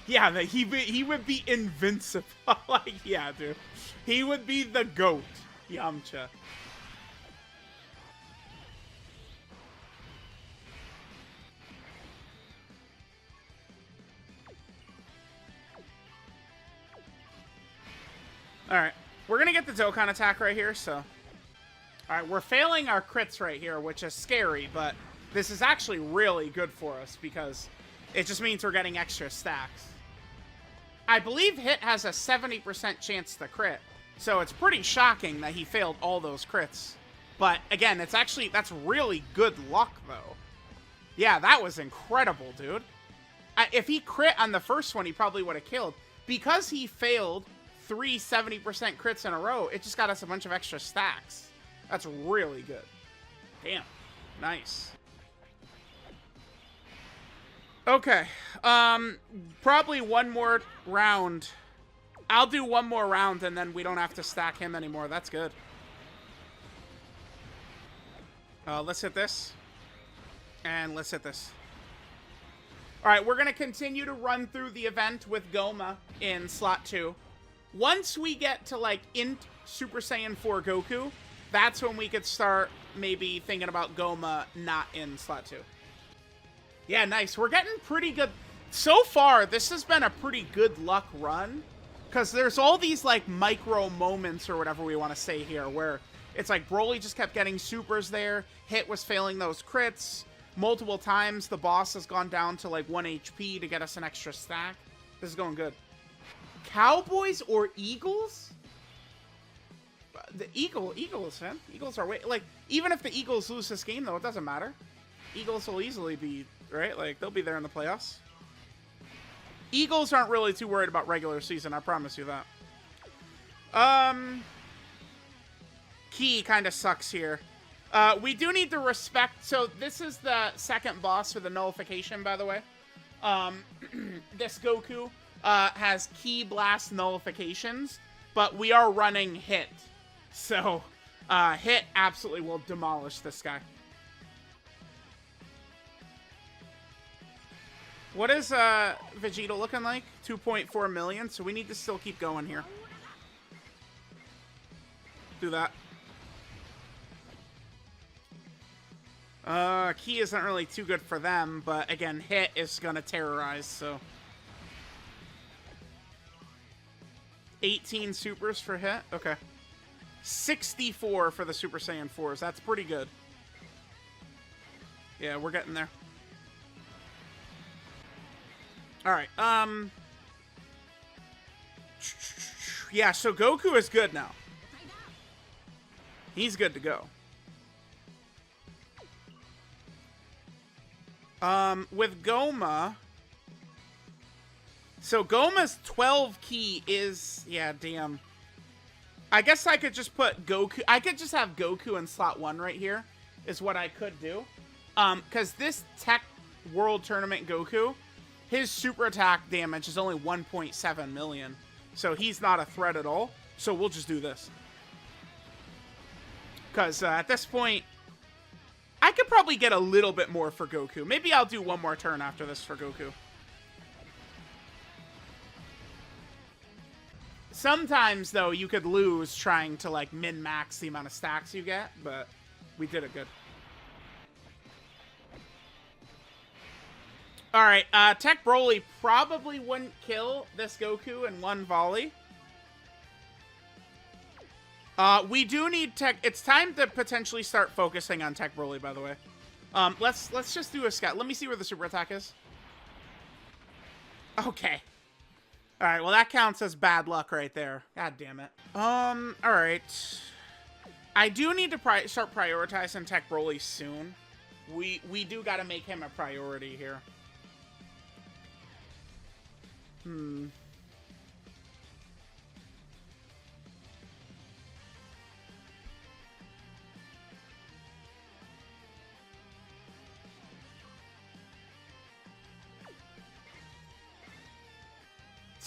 Speaker 1: Yeah, he would be invincible. Like, yeah, dude. He would be the GOAT, Yamcha. Alright, we're gonna get the Dokkan attack right here, so... Alright, we're failing our crits right here, which is scary, but this is actually really good for us, because it just means we're getting extra stacks. I believe Hit has a 70% chance to crit, so it's pretty shocking that he failed all those crits. But, again, it's actually... That's really good luck, though. Yeah, that was incredible, dude. If he crit on the first one, he probably would have killed. Because he failed... 3 70% crits in a row, it just got us a bunch of extra stacks. That's really good. Damn. Nice. Okay. Probably one more round. I'll do one more round and then we don't have to stack him anymore. That's good. Let's hit this. And let's hit this. Alright, we're going to continue to run through the event with Goma in slot 2. Once we get to, like, Int Super Saiyan 4 Goku, that's when we could start maybe thinking about Goma not in slot 2. Yeah, nice. We're getting pretty good. So far, this has been a pretty good luck run, because there's all these, like, micro moments or whatever we want to say here, where it's like Broly just kept getting supers there, Hit was failing those crits, multiple times the boss has gone down to, like, 1 HP to get us an extra stack. This is going good. Cowboys or Eagles? The Eagles, man. Eagles are way... Like, even if the Eagles lose this game, though, it doesn't matter. Eagles will easily be, right? Like, they'll be there in the playoffs. Eagles aren't really too worried about regular season, I promise you that. Ki kind of sucks here. We do need to respect... So, this is the second boss for the nullification, by the way. This Goku... has Ki Blast nullifications, but we are running Hit. So, hit absolutely will demolish this guy. What is Vegito looking like? 2.4 million, so we need to still keep going here. Do that. Key isn't really too good for them, but again, hit is gonna terrorize, so. 18 supers for hit? Okay. 64 for the Super Saiyan 4s. That's pretty good. Yeah, we're getting there. Alright, yeah, so Goku is good now. He's good to go. With Goma... So Goma's 12 key is... Yeah, damn. I guess I could just put Goku... I could just have Goku in slot 1 right here, is what I could do. Because this Tech World Tournament Goku, his super attack damage is only 1.7 million. So he's not a threat at all. So we'll just do this. Because at this point, I could probably get a little bit more for Goku. Maybe I'll do one more turn after this for Goku. Sometimes, though, you could lose trying to, like, min-max the amount of stacks you get, but we did it good. Alright, Tech Broly probably wouldn't kill this Goku in one volley. We do need Tech... It's time to potentially start focusing on Tech Broly, by the way. Let's just do a scout. Let me see where the super attack is. Okay. Alright, well that counts as bad luck right there. God damn it. Alright. I do need to start prioritizing Tech Broly soon. We do gotta make him a priority here.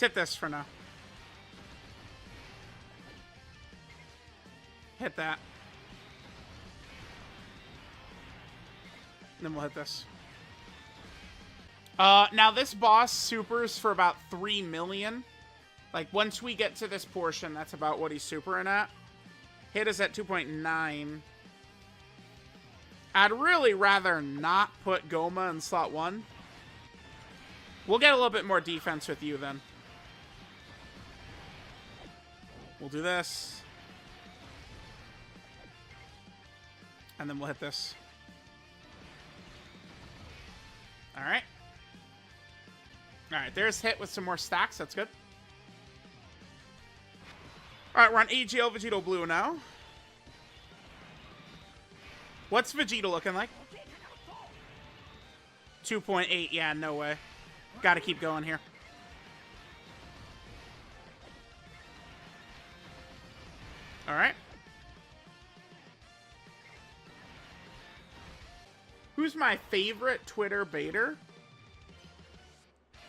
Speaker 1: Hit this for now. Hit that. Then we'll hit this. Now this boss supers for about 3 million. Like, once we get to this portion, that's about what he's supering at. Hit is at 2.9. I'd really rather not put Goma in slot 1. We'll get a little bit more defense with you then. We'll do this. And then we'll hit this. Alright. Alright, there's hit with some more stacks. That's good. Alright, we're on AGL Vegito Blue now. What's Vegito looking like? 2.8. Yeah, no way. Gotta keep going here. Alright. Who's my favorite Twitter baiter?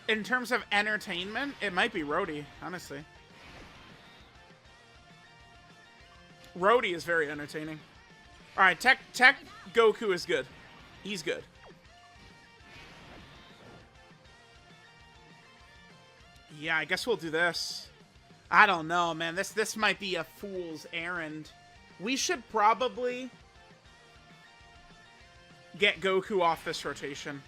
Speaker 1: In terms of entertainment, it might be Rhodey, honestly. Rhodey is very entertaining. Alright, Tech Goku is good. He's good. Yeah, I guess we'll do this. I don't know, man. This might be a fool's errand. We should probably get Goku off this rotation.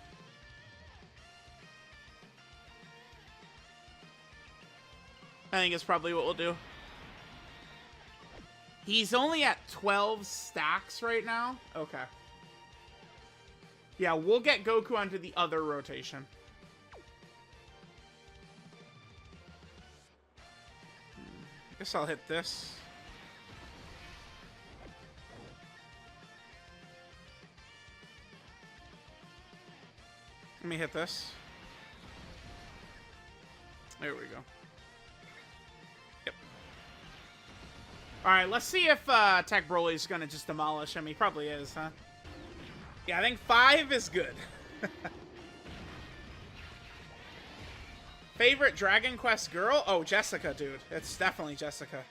Speaker 1: I think it's probably what we'll do. He's only at 12 stacks right now. Okay. Yeah, we'll get Goku onto the other rotation. Guess I'll hit this. Let me hit this. There we go. Yep. Alright, let's see if Tech Broly's gonna just demolish him. He probably is, huh? Yeah, I think 5 is good. Favorite Dragon Quest girl? Oh, Jessica, dude. It's definitely Jessica.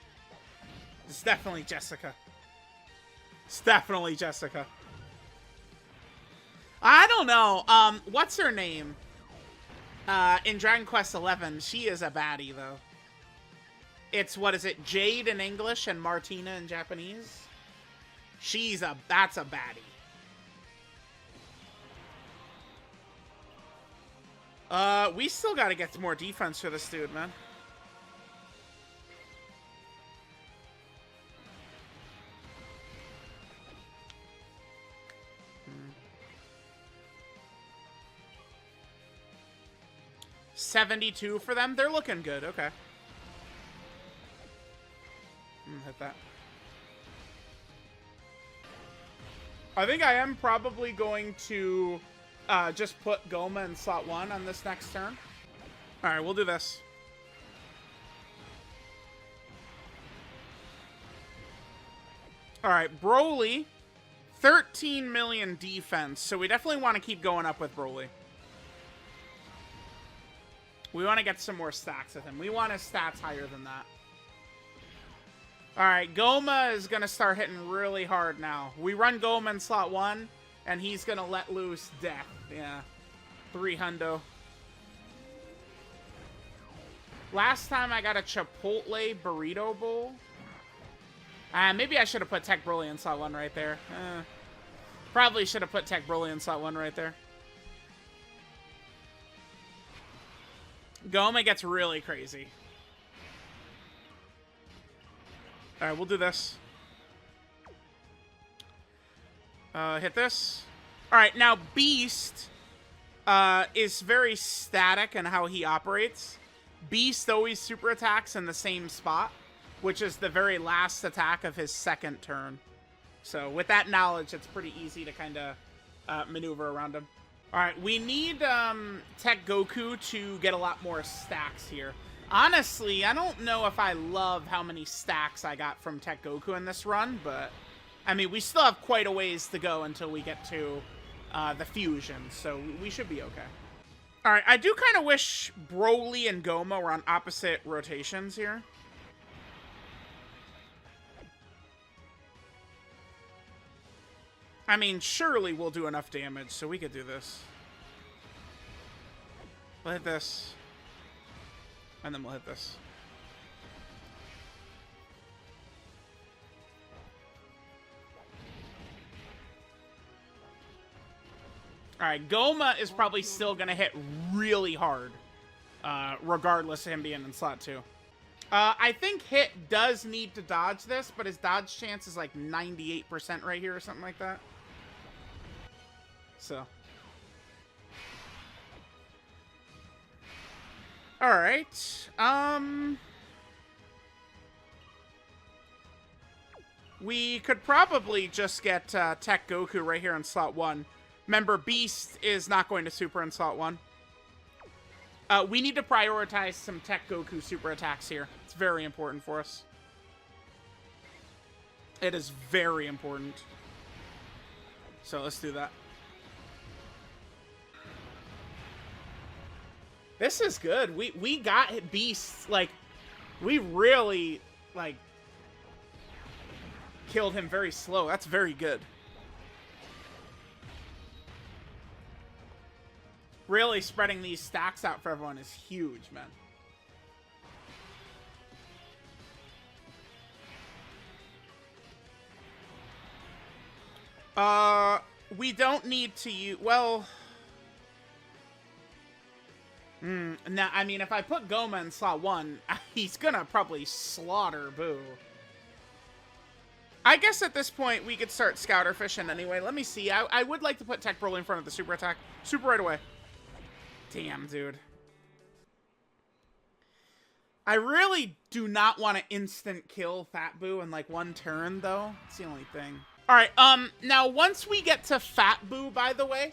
Speaker 1: It's definitely Jessica. It's definitely Jessica. I don't know. What's her name? In Dragon Quest XI, she is a baddie, though. It's, what is it, Jade in English and Martina in Japanese? That's a baddie. We still gotta get some more defense for this dude, man. Hmm. 72 for them? They're looking good, okay. Hit that. I think I am probably going to just put Goma in slot 1 on this next turn. Alright, we'll do this. Alright, Broly. 13 million defense, so we definitely want to keep going up with Broly. We want to get some more stacks with him. We want his stats higher than that. Alright, Goma is going to start hitting really hard now. We run Goma in slot 1, and he's going to let loose death. Yeah. 3 hundo. Last time I got a Chipotle burrito bowl. Maybe I should have put Tech Broly in slot 1 right there. Probably should have put Tech Broly in slot 1 right there. Goma gets really crazy. Alright, we'll do this. Hit this. Alright, now Beast is very static in how he operates. Beast always super attacks in the same spot, which is the very last attack of his second turn. So with that knowledge, it's pretty easy to kind of maneuver around him. Alright, we need Tech Goku to get a lot more stacks here. Honestly, I don't know if I love how many stacks I got from Tech Goku in this run, but I mean, we still have quite a ways to go until we get to the fusion, so we should be okay. Alright, I do kind of wish Broly and Goma were on opposite rotations here. I mean, surely we'll do enough damage, so we could do this. We'll hit this. And then we'll hit this. Alright, Goma is probably still going to hit really hard, regardless of him being in slot 2. I think Hit does need to dodge this, but his dodge chance is like 98% right here or something like that. So. Alright. We could probably just get Tech Goku right here in slot 1. Remember, Beast is not going to super in slot 1. We need to prioritize some Tech Goku super attacks here. It's very important for us. It is very important. So let's do that. This is good. We got Beast, like, we really, like, killed him very slow. That's very good. Really spreading these stacks out for everyone is huge, man. We don't need to use, well... Now, I mean, if I put Goma in slot 1, he's gonna probably slaughter Buu. I guess at this point, we could start Scouter fishing anyway. Let me see. I would like to put Tech Broly in front of the super attack. Super right away. Damn, dude. I really do not want to instant kill Fat Buu in, like, one turn, though. It's the only thing. Alright, now, once we get to Fat Buu, by the way...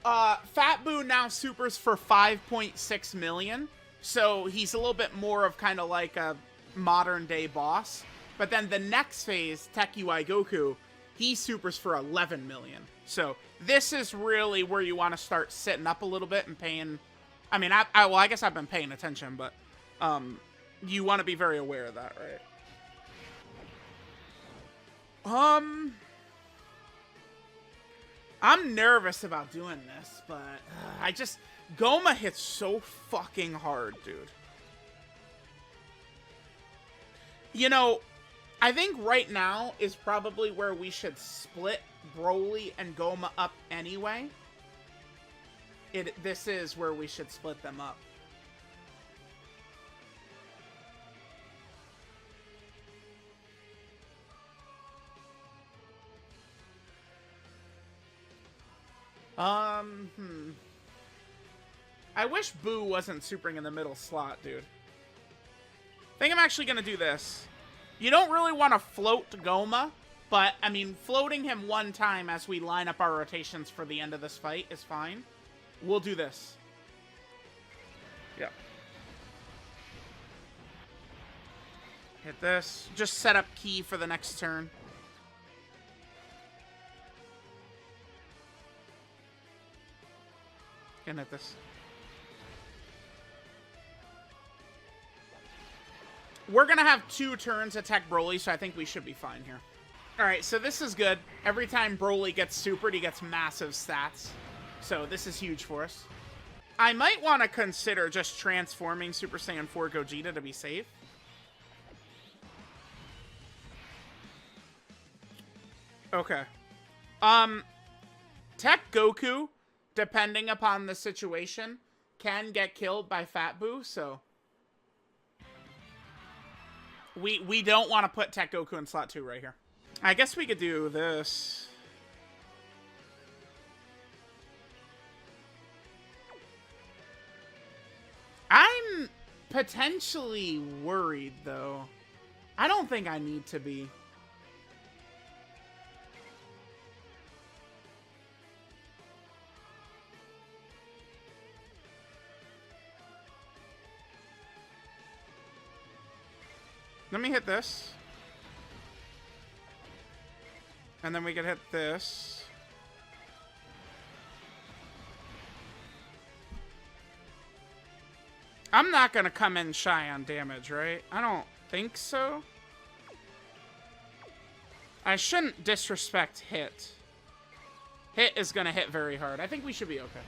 Speaker 1: Fat Buu now supers for 5.6 million, so he's a little bit more of kind of like a modern-day boss. But then the next phase, Tech UI Goku, he supers for 11 million. So this is really where you want to start sitting up a little bit and paying... I mean, well, I guess I've been paying attention, but you want to be very aware of that, right? I'm nervous about doing this, but I just... Goma hits so fucking hard, dude. You know, I think right now is probably where we should split Broly and Goma up anyway. This is where we should split them up. I wish Buu wasn't supering in the middle slot, dude. I think I'm actually going to do this. You don't really want to float Goma, but, I mean, floating him one time as we line up our rotations for the end of this fight is fine. We'll do this. Yep. Hit this. Just set up key for the next turn. Can hit this. We're going to have 2 turns attack Broly, so I think we should be fine here. Alright, so this is good. Every time Broly gets supered, he gets massive stats. So this is huge for us. I might want to consider just transforming Super Saiyan 4 Gogeta to be safe. Okay. Tech Goku, depending upon the situation, can get killed by Fat Buu, so... We don't want to put Tech Goku in slot 2 right here. I guess we could do this. I'm potentially worried, though. I don't think I need to be. Let me hit this. And then we can hit this. I'm not going to come in shy on damage, right? I don't think so. I shouldn't disrespect hit. Hit is going to hit very hard. I think we should be okay.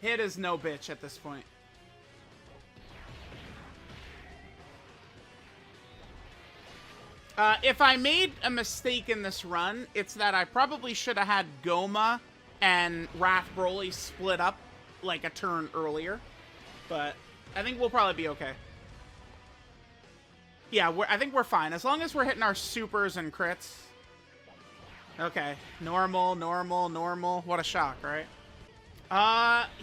Speaker 1: Hit is no bitch at this point. If I made a mistake in this run, it's that I probably should have had Goma and Wrath Broly split up like a turn earlier. But I think we'll probably be okay. Yeah, I think we're fine. As long as we're hitting our supers and crits. Okay. Normal, normal, normal. What a shock, right?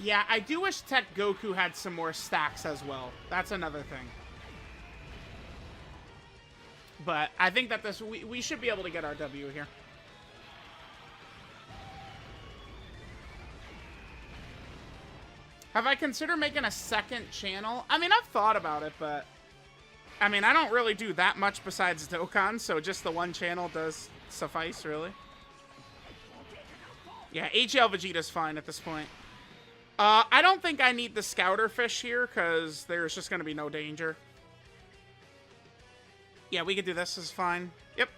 Speaker 1: Yeah, I do wish Tech Goku had some more stacks as well. That's another thing. But I think that we should be able to get our W here. Have I considered making a second channel? I mean, I've thought about it, but... I mean, I don't really do that much besides Dokkan, so just the one channel does suffice, really. Yeah, HL Vegeta's fine at this point. I don't think I need the Scouter Fish here, because there's just going to be no danger. Yeah, we could do this. This is fine. Yep.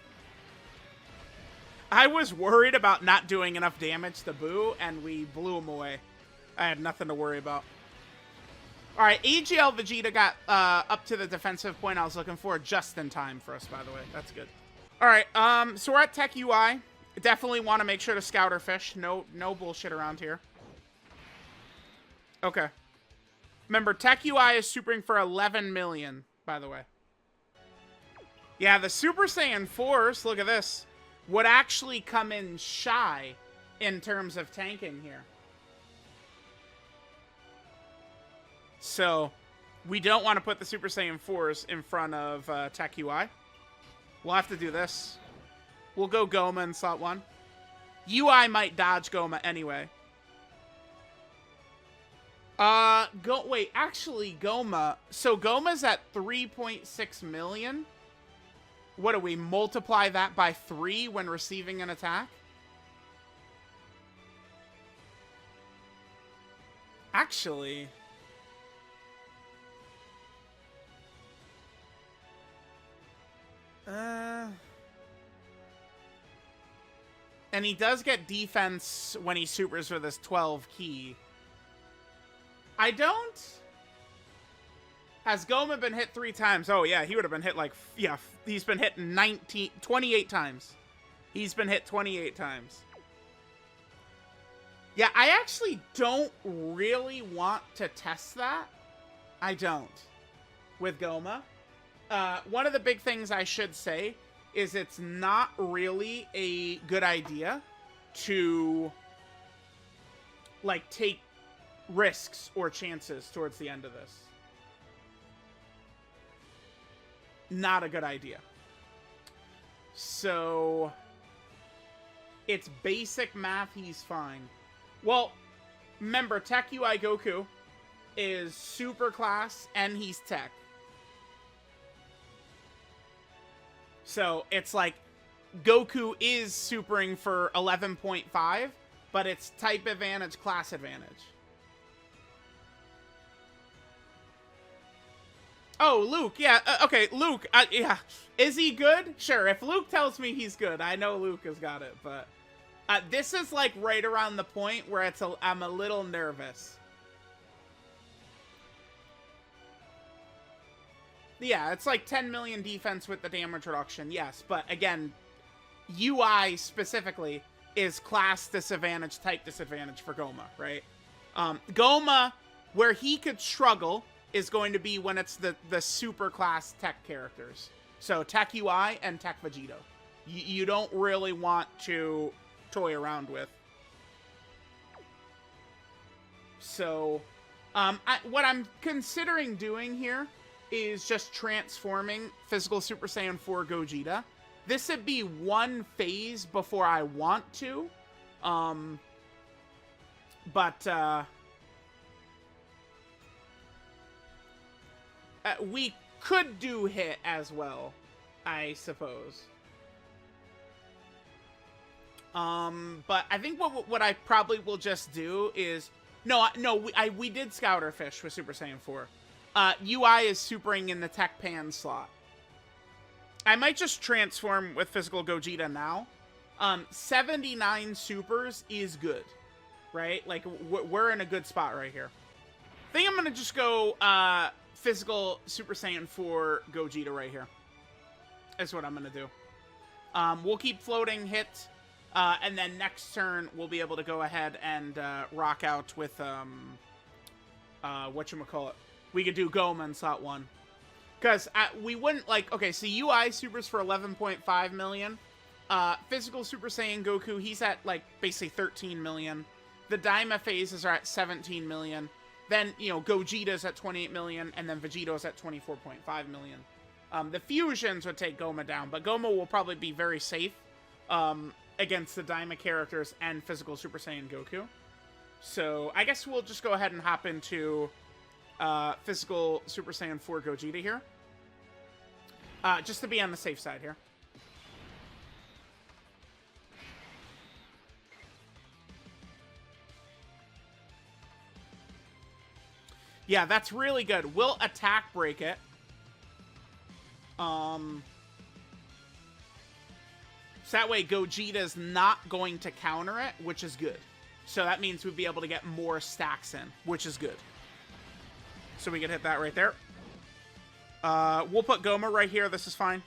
Speaker 1: I was worried about not doing enough damage to Buu, and we blew him away. I had nothing to worry about. Alright, AGL Vegeta got up to the defensive point I was looking for just in time for us, by the way. That's good. Alright, so we're at Tech UI. Definitely want to make sure to Scouter Fish. No bullshit around here. Okay. Remember, Tech UI is supering for 11 million, by the way. Yeah, the Super Saiyan 4s, look at this, would actually come in shy in terms of tanking here. So, we don't want to put the Super Saiyan 4s in front of Tech UI. We'll have to do this. We'll go Goma in slot 1. UI might dodge Goma anyway. Wait, actually, Goma. So, Goma's at 3.6 million. What do we multiply that by 3 when receiving an attack? Actually... And he does get defense when he supers with his 12 key. I don't... Has Goma been hit 3 times? Oh, yeah, he would have been hit like... Yeah, he's been hit 28 times. He's been hit 28 times. Yeah, I actually don't really want to test that. I don't. With Goma. One of the big things I should say is it's not really a good idea to, like, take risks or chances towards the end of this. Not a good idea. So, it's basic math, he's fine. Well, remember, Tech UI Goku is super class, and he's tech. So, it's like, Goku is supering for 11.5, but it's type advantage, class advantage. Oh, Luke, yeah, okay, Luke, yeah. Is he good? Sure, if Luke tells me he's good, I know Luke has got it, but... this is, like, right around the point where I'm a little nervous. Yeah, it's like 10 million defense with the damage reduction, yes. But, again, UI specifically is class disadvantage, type disadvantage for Goma, right? Goma, where he could struggle, is going to be when it's the super class tech characters. So, Tech UI and Tech Vegito. You don't really want to toy around with. So, what I'm considering doing here is just transforming Physical Super Saiyan 4 Gogeta. This would be one phase before I want to. We could do hit as well, I suppose. But I think what I probably will just do is... No, we did Scouter Fish with Super Saiyan 4. UI is supering in the Tech Pan slot. I might just transform with Physical Gogeta now. 79 supers is good, right? Like, we're in a good spot right here. I think I'm gonna just go, Physical Super Saiyan 4 Gogeta right here. That's what I'm gonna do. We'll keep floating hit, and then next turn we'll be able to go ahead and rock out with whatchamacallit. We could do Goma in slot 1. Because we wouldn't, like, okay, so UI supers for 11.5 million. Physical Super Saiyan Goku, he's at, like, basically 13 million. The Daima phases are at 17 million. Then, you know, Gogeta's at 28 million, and then Vegito's at 24.5 million. The fusions would take Goma down, but Goma will probably be very safe against the Daima characters and Physical Super Saiyan Goku. So, I guess we'll just go ahead and hop into Physical Super Saiyan 4 Gogeta here. Just to be on the safe side here. Yeah, that's really good. We'll attack break it. So that way Gogeta's not going to counter it, which is good. So that means we'd be able to get more stacks in, which is good. So we can hit that right there. We'll put Goma right here. This is fine.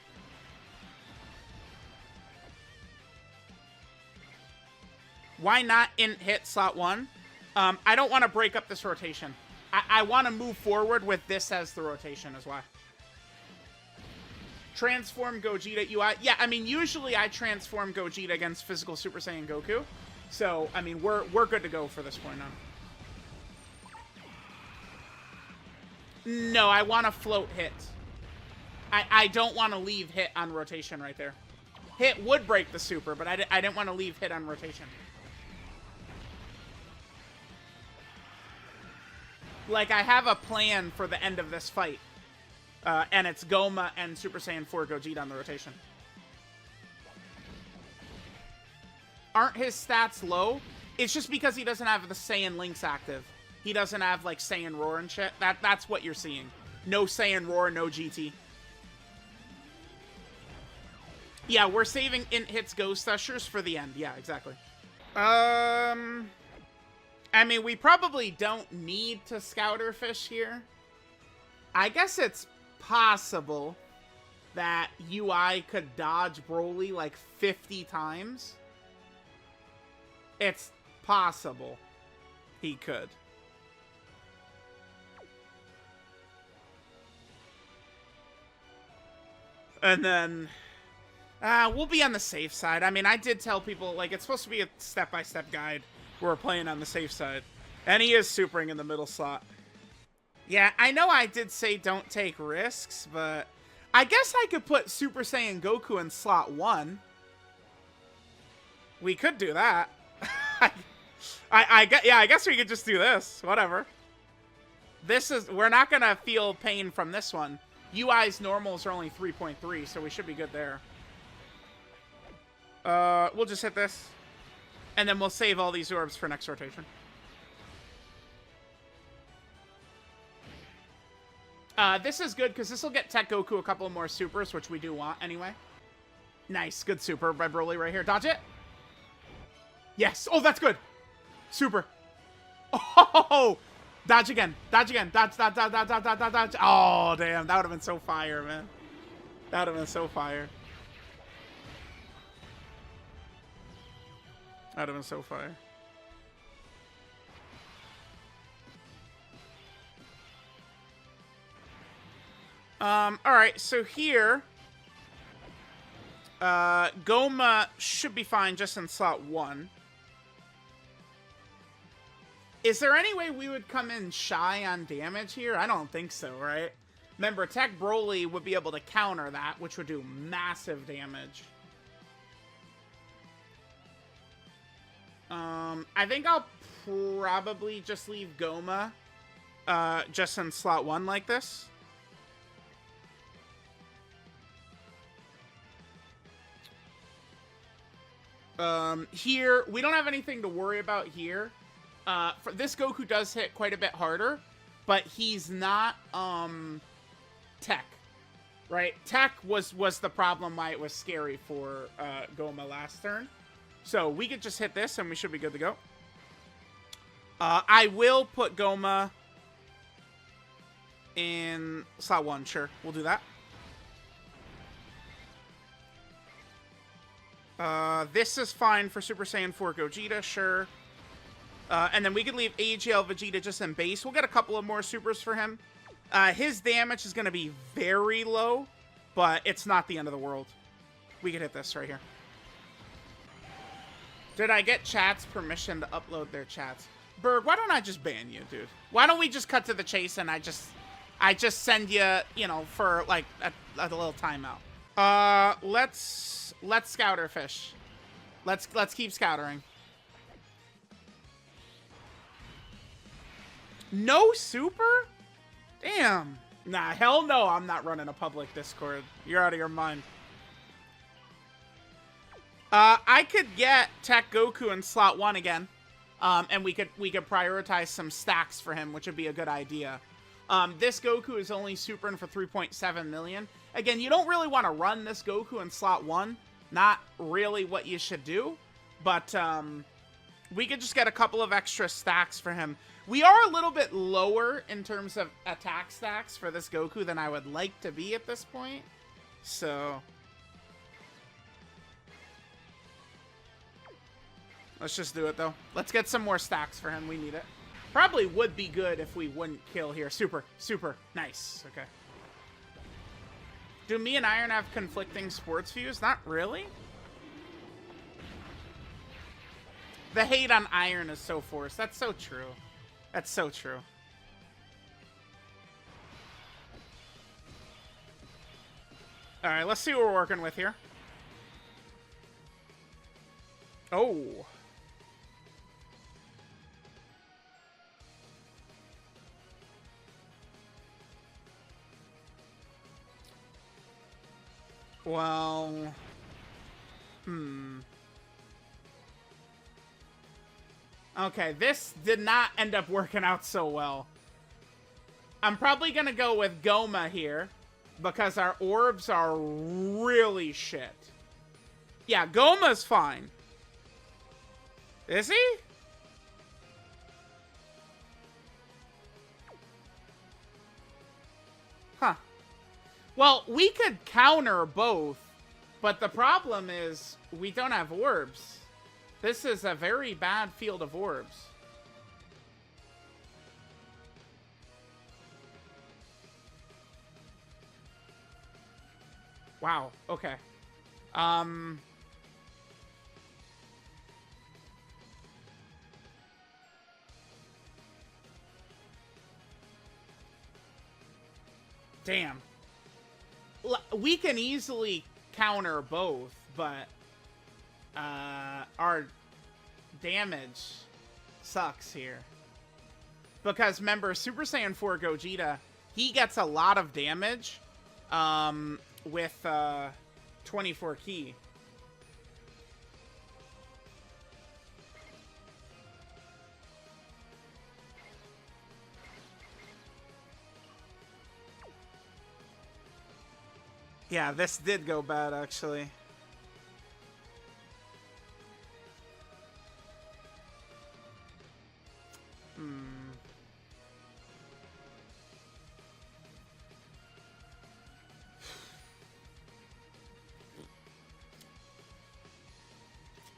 Speaker 1: Why not hit slot 1? I don't want to break up this rotation. I want to move forward with this as the rotation is why. Transform Gogeta UI. Yeah, I mean, usually I transform Gogeta against Physical Super Saiyan Goku. So, I mean, we're good to go for this point on. No, I want to float hit. I don't want to leave hit on rotation right there. Hit would break the super, but I didn't want to leave hit on rotation. Like, I have a plan for the end of this fight. And it's Goma and Super Saiyan 4 Gogeta on the rotation. Aren't his stats low? It's just because he doesn't have the Saiyan links active. He doesn't have, like, Saiyan Roar and shit. That's what you're seeing. No Saiyan Roar, no GT. Yeah, we're saving int hits ghost ushers for the end. Yeah, exactly. I mean, we probably don't need to scouter fish here. I guess it's possible that UI could dodge Broly like 50 times. It's possible he could. And then we'll be on the safe side. I mean, I did tell people, like, it's supposed to be a step-by-step guide. We're playing on the safe side. And he is supering in the middle slot. Yeah, I know I did say don't take risks, but I guess I could put Super Saiyan Goku in slot 1. We could do that. I guess we could just do this. Whatever. We're not going to feel pain from this one. UI's normals are only 3.3, so we should be good there. We'll just hit this. And then we'll save all these orbs for next rotation. This is good, because this will get Tech Goku a couple more supers, which we do want anyway. Nice. Good super by Broly right here. Dodge it. Yes. Oh, that's good. Super. Oh! Dodge again. Dodge again. Dodge, dodge, dodge, dodge, dodge, dodge, dodge. Oh, damn. That would have been so fire, man. That would have been so fire. That would have been so fire. Alright, so here, Goma should be fine just in slot 1. Is there any way we would come in shy on damage here? I don't think so, right? Remember, Tech Broly would be able to counter that, which would do massive damage. I think I'll probably just leave Goma just in slot 1 like this. Here, we don't have anything to worry about here. For this Goku does hit quite a bit harder, but he's not, Tech. Right? Tech was the problem why it was scary for, Goma last turn. So, we could just hit this and we should be good to go. I will put Goma in slot 1, sure. We'll do that. This is fine for Super Saiyan 4 Gogeta, sure. And then we could leave AGL Vegeta just in base. We'll get a couple of more supers for him. His damage is going to be very low, but it's not the end of the world. We could hit this right here. Did I get chat's permission to upload their chats? Berg, why don't I just ban you, dude? Why don't we just cut to the chase and I just send you, you know, for like a little timeout. Let's scouter fish. Let's keep scoutering. No super? Damn. Nah, hell no, I'm not running a public Discord. You're out of your mind. I could get Tech Goku in slot 1 again. And we could prioritize some stacks for him, which would be a good idea. This Goku is only supering for 3.7 million. Again, you don't really want to run this Goku in slot 1. Not really what you should do. But we could just get a couple of extra stacks for him. We are a little bit lower in terms of attack stacks for this Goku than I would like to be at this point. So let's just do it, though. Let's get some more stacks for him. We need it. Probably would be good if we wouldn't kill here. Super, super. Nice. Okay. Do me and Iron have conflicting sports views? Not really. The hate on Iron is so forced. That's so true. That's so true. Alright, let's see what we're working with here. Oh. Well, okay, this did not end up working out so well. I'm probably going to go with Goma here because our orbs are really shit. Yeah, Goma's fine. Is he? Huh. Well, we could counter both, but the problem is we don't have orbs. This is a very bad field of orbs. Wow, okay. Damn. We can easily counter both, but our damage sucks here. Because remember, Super Saiyan 4 Gogeta, he gets a lot of damage with 24 ki. Yeah, this did go bad, actually.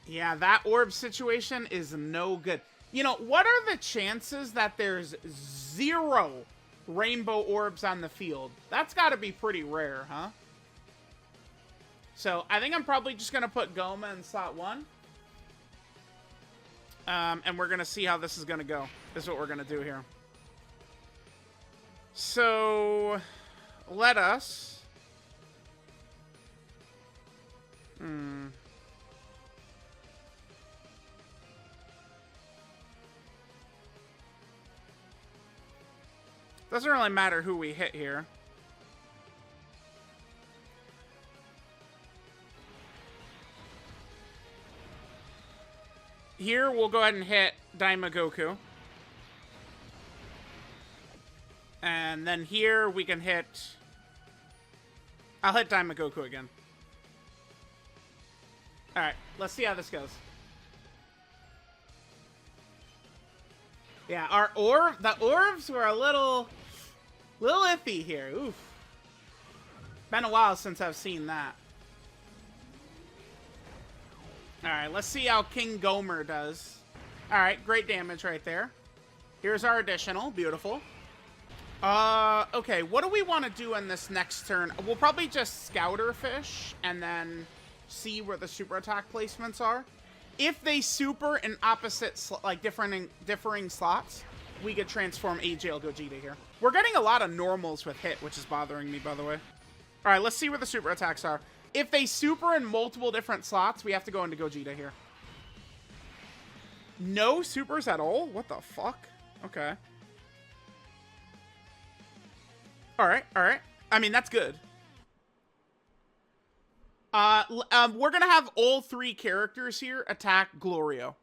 Speaker 1: Yeah, that orb situation is no good. You know, what are the chances that there's 0 rainbow orbs on the field? That's got to be pretty rare, huh? So, I think I'm probably just going to put Goma in slot 1. And we're going to see how this is going to go. This is what we're going to do here. So, let us... Doesn't really matter who we hit here. Here, we'll go ahead and hit Daima Goku. And then here, we can hit... I'll hit Daima Goku again. Alright, let's see how this goes. Yeah, the orbs were a little iffy here. Oof. Been a while since I've seen that. Alright, let's see how King Gomer does. Alright, great damage right there. Here's our additional. Beautiful. Okay, what do we want to do in this next turn? We'll probably just Scouter Fish and then see where the super attack placements are. If they super in opposite, like differing slots, we could transform AJL Gogeta here. We're getting a lot of normals with hit, which is bothering me, by the way. All right, let's see where the super attacks are. If they super in multiple different slots, we have to go into Gogeta here. No supers at all? What the fuck? Okay. All right, all right. I mean, that's good. We're gonna have all 3 characters here attack Glorio.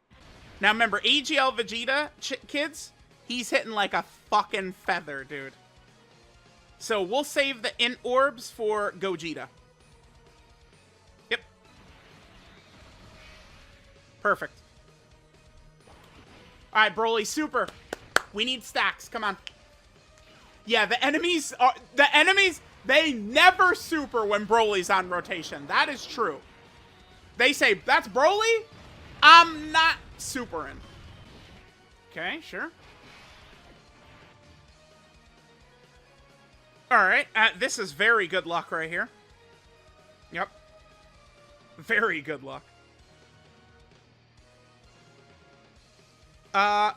Speaker 1: Now remember, AGL Vegeta, kids, he's hitting like a fucking feather, dude. So we'll save the int orbs for Gogeta. Yep. Perfect. All right, Broly, super. We need stacks. Come on. Yeah, the enemies, they never super when Broly's on rotation. That is true. They say, that's Broly? I'm not supering. Okay, sure. Alright, this is very good luck right here. Yep. Very good luck.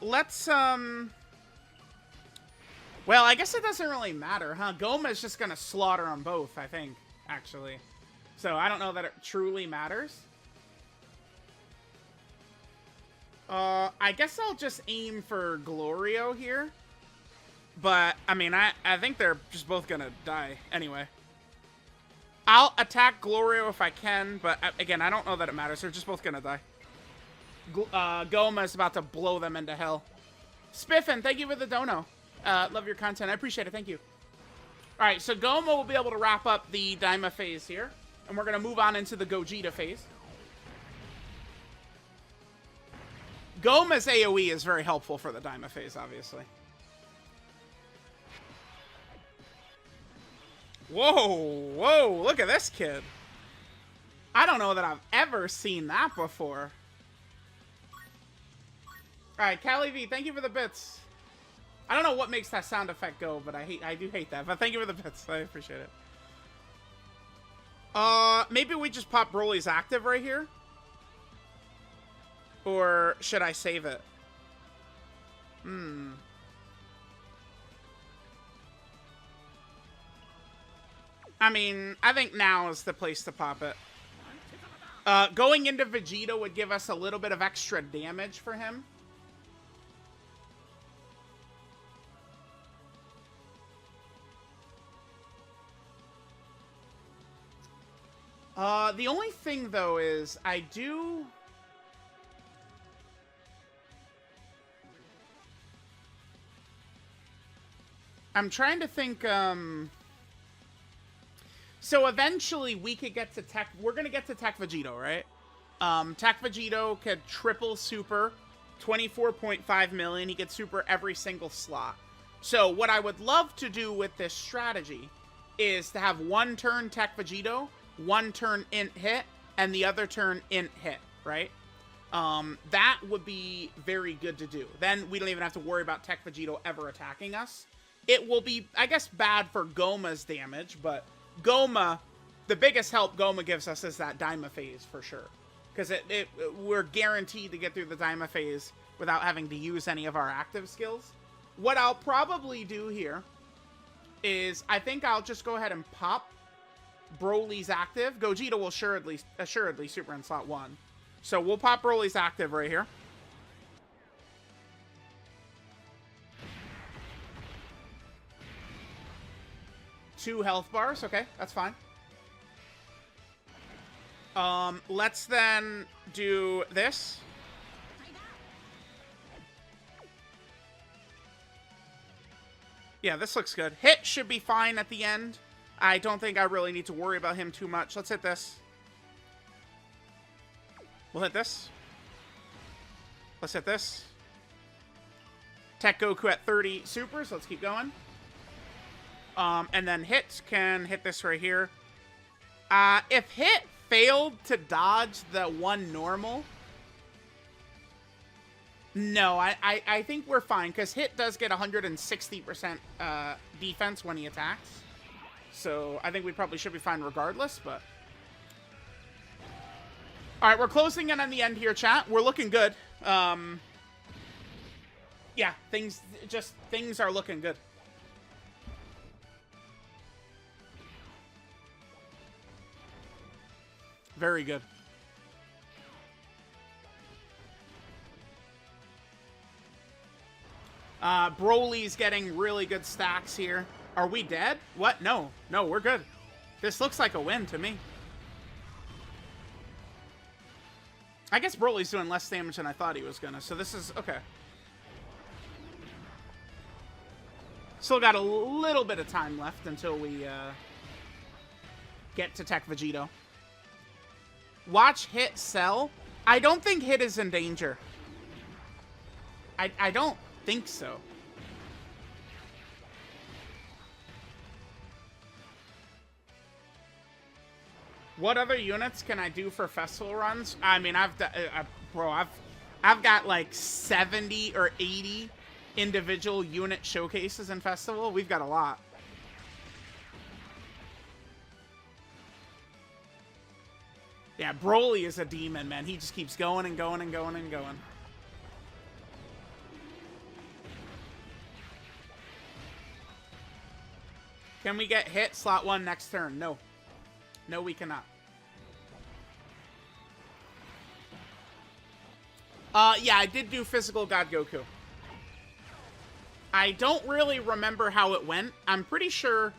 Speaker 1: Let's, well, I guess it doesn't really matter, huh? Goma's just gonna slaughter them both, I think, actually. So I don't know that it truly matters. I guess I'll just aim for Glorio here. But, I mean, I think they're just both gonna die anyway. I'll attack Glorio if I can, but again, I don't know that it matters. They're just both gonna die. Goma is about to blow them into hell. Spiffin, thank you for the dono. Love your content. I appreciate it. Thank you. All right, so Goma will be able to wrap up the Daima phase here, and we're going to move on into the Gogeta phase. Goma's AoE is very helpful for the Daima phase, obviously. Whoa, whoa, look at this kid. I don't know that I've ever seen that before. Alright, Callie V, thank you for the bits. I don't know what makes that sound effect go, but I do hate that. But thank you for the bits. I appreciate it. Maybe we just pop Broly's active right here? Or should I save it? I mean, I think now is the place to pop it. Going into Vegito would give us a little bit of extra damage for him. The only thing, though, is I do... I'm trying to think, So eventually we could get to Tech... We're going to get to Tech Vegito, right? Tech Vegito could triple super, 24.5 million. He gets super every single slot. So what I would love to do with this strategy is to have one turn Tech Vegito, one turn int hit, and the other turn int hit, right? That would be very good to do. Then we don't even have to worry about Tech Vegito ever attacking us. It will be, I guess, bad for Goma's damage, but Goma, the biggest help Goma gives us is that Daima phase for sure. Because we're guaranteed to get through the Daima phase without having to use any of our active skills. What I'll probably do here is I think I'll just go ahead and pop Broly's active. Gogeta will assuredly super in slot 1. So we'll pop Broly's active right here. Two health bars. Okay, that's fine. Let's then do this. Yeah, this looks good. Hit should be fine at the end. I don't think I really need to worry about him too much. Let's hit this. We'll hit this. Let's hit this. Tech Goku at 30 supers. Let's keep going. And then Hit can hit this right here. If Hit failed to dodge the one normal... No, I think we're fine, because Hit does get 160% defense when he attacks. So I think we probably should be fine regardless, but... Alright, we're closing in on the end here, chat. We're looking good. Yeah, things are looking good. Very good. Broly's getting really good stacks here. Are we dead? What? No. No, we're good. This looks like a win to me. I guess Broly's doing less damage than I thought he was gonna, so this is... okay. Still got a little bit of time left until we get to Tech Vegito. Watch Hit sell. I don't think Hit is in danger. I don't think so. What other units can I do for festival runs? I mean, bro, I've got like 70 or 80 individual unit showcases in festival. We've got a lot. Yeah, Broly is a demon, man. He just keeps going and going and going and going. Can we get Hit slot 1 next turn? No. No, we cannot. Yeah, I did do Physical God Goku. I don't really remember how it went. I'm pretty sure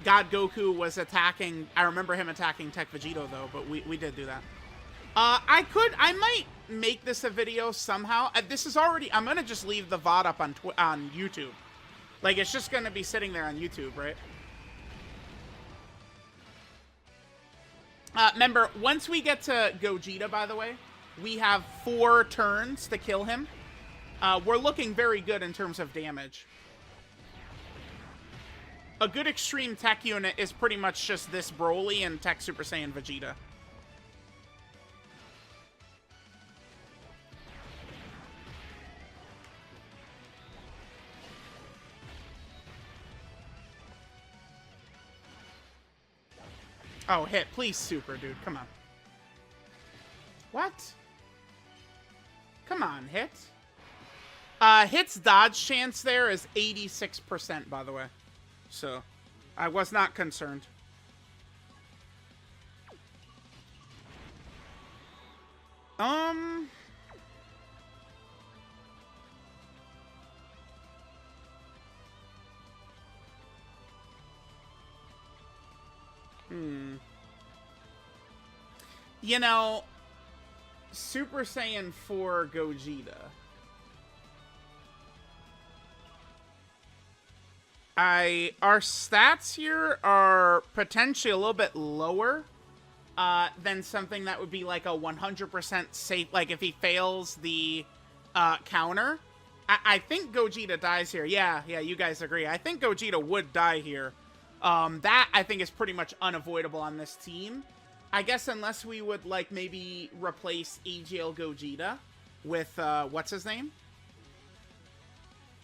Speaker 1: God Goku was attacking... I remember him attacking Tech Vegito, though, but we did do that. I might make this a video somehow. This is already... I'm going to just leave the VOD up on YouTube. Like, it's just going to be sitting there on YouTube, right? Remember, once we get to Gogeta, by the way, We have 4 turns to kill him. We're looking very good in terms of damage. A good extreme tech unit is pretty much just this Broly and Tech Super Saiyan Vegeta. Oh, hit. Please super, dude. Come on. What? Come on, hit. Hit's dodge chance there is 86%, by the way. So, I was not concerned. You know, Super Saiyan 4 Gogeta. Our stats here are potentially a little bit lower than something that would be like a 100% safe, like if he fails the counter. I think Gogeta dies here. Yeah, you guys agree. I think Gogeta would die here. That, I think, is pretty much unavoidable on this team. I guess unless we would, like, maybe replace AGL Gogeta with, what's his name?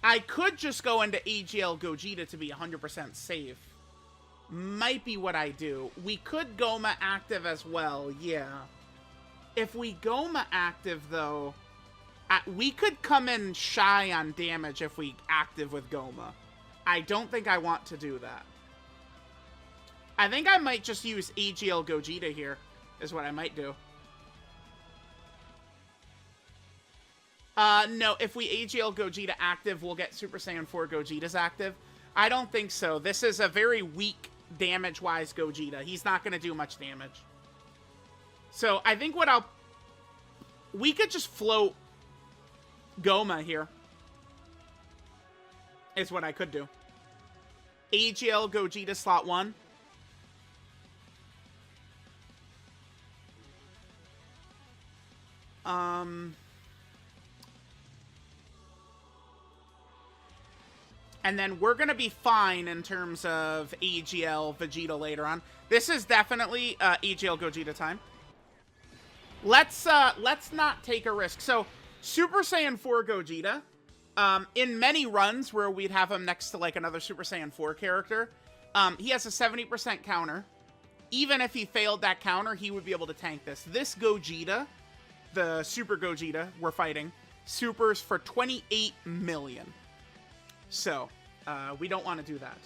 Speaker 1: I could just go into AGL Gogeta to be 100% safe. Might be what I do. We could Goma active as well, yeah. If we Goma active, though, we could come in shy on damage if we active with Goma. I don't think I want to do that. I think I might just use AGL Gogeta here, is what I might do. No, if we AGL Gogeta active, we'll get Super Saiyan 4 Gogeta's active. I don't think so. This is a very weak damage-wise Gogeta. He's not going to do much damage. So, I think what we could just float Goma here. Is what I could do. AGL Gogeta slot 1. And then we're going to be fine in terms of AGL Vegeta later on. This is definitely AGL Gogeta time. Let's not take a risk. So, Super Saiyan 4 Gogeta, in many runs where we'd have him next to like another Super Saiyan 4 character, he has a 70% counter. Even if he failed that counter, he would be able to tank this. This Gogeta, the Super Gogeta we're fighting, supers for 28 million. So, we don't want to do that.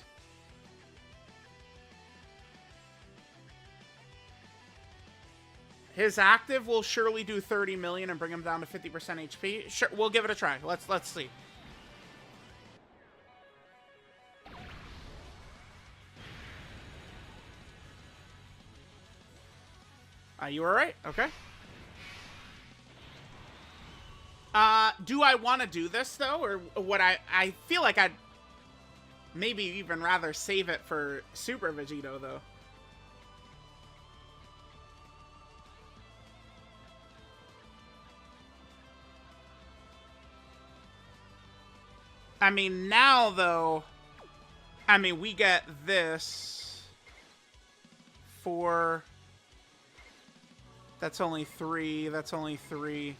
Speaker 1: His active will surely do 30 million and bring him down to 50% HP. Sure, we'll give it a try. Let's see. Are you alright? Okay. Do I want to do this, though? Or would I feel like I'd maybe even rather save it for Super Vegito, though. I mean, now, though, I mean, we get this for... That's only 3. That's only 3.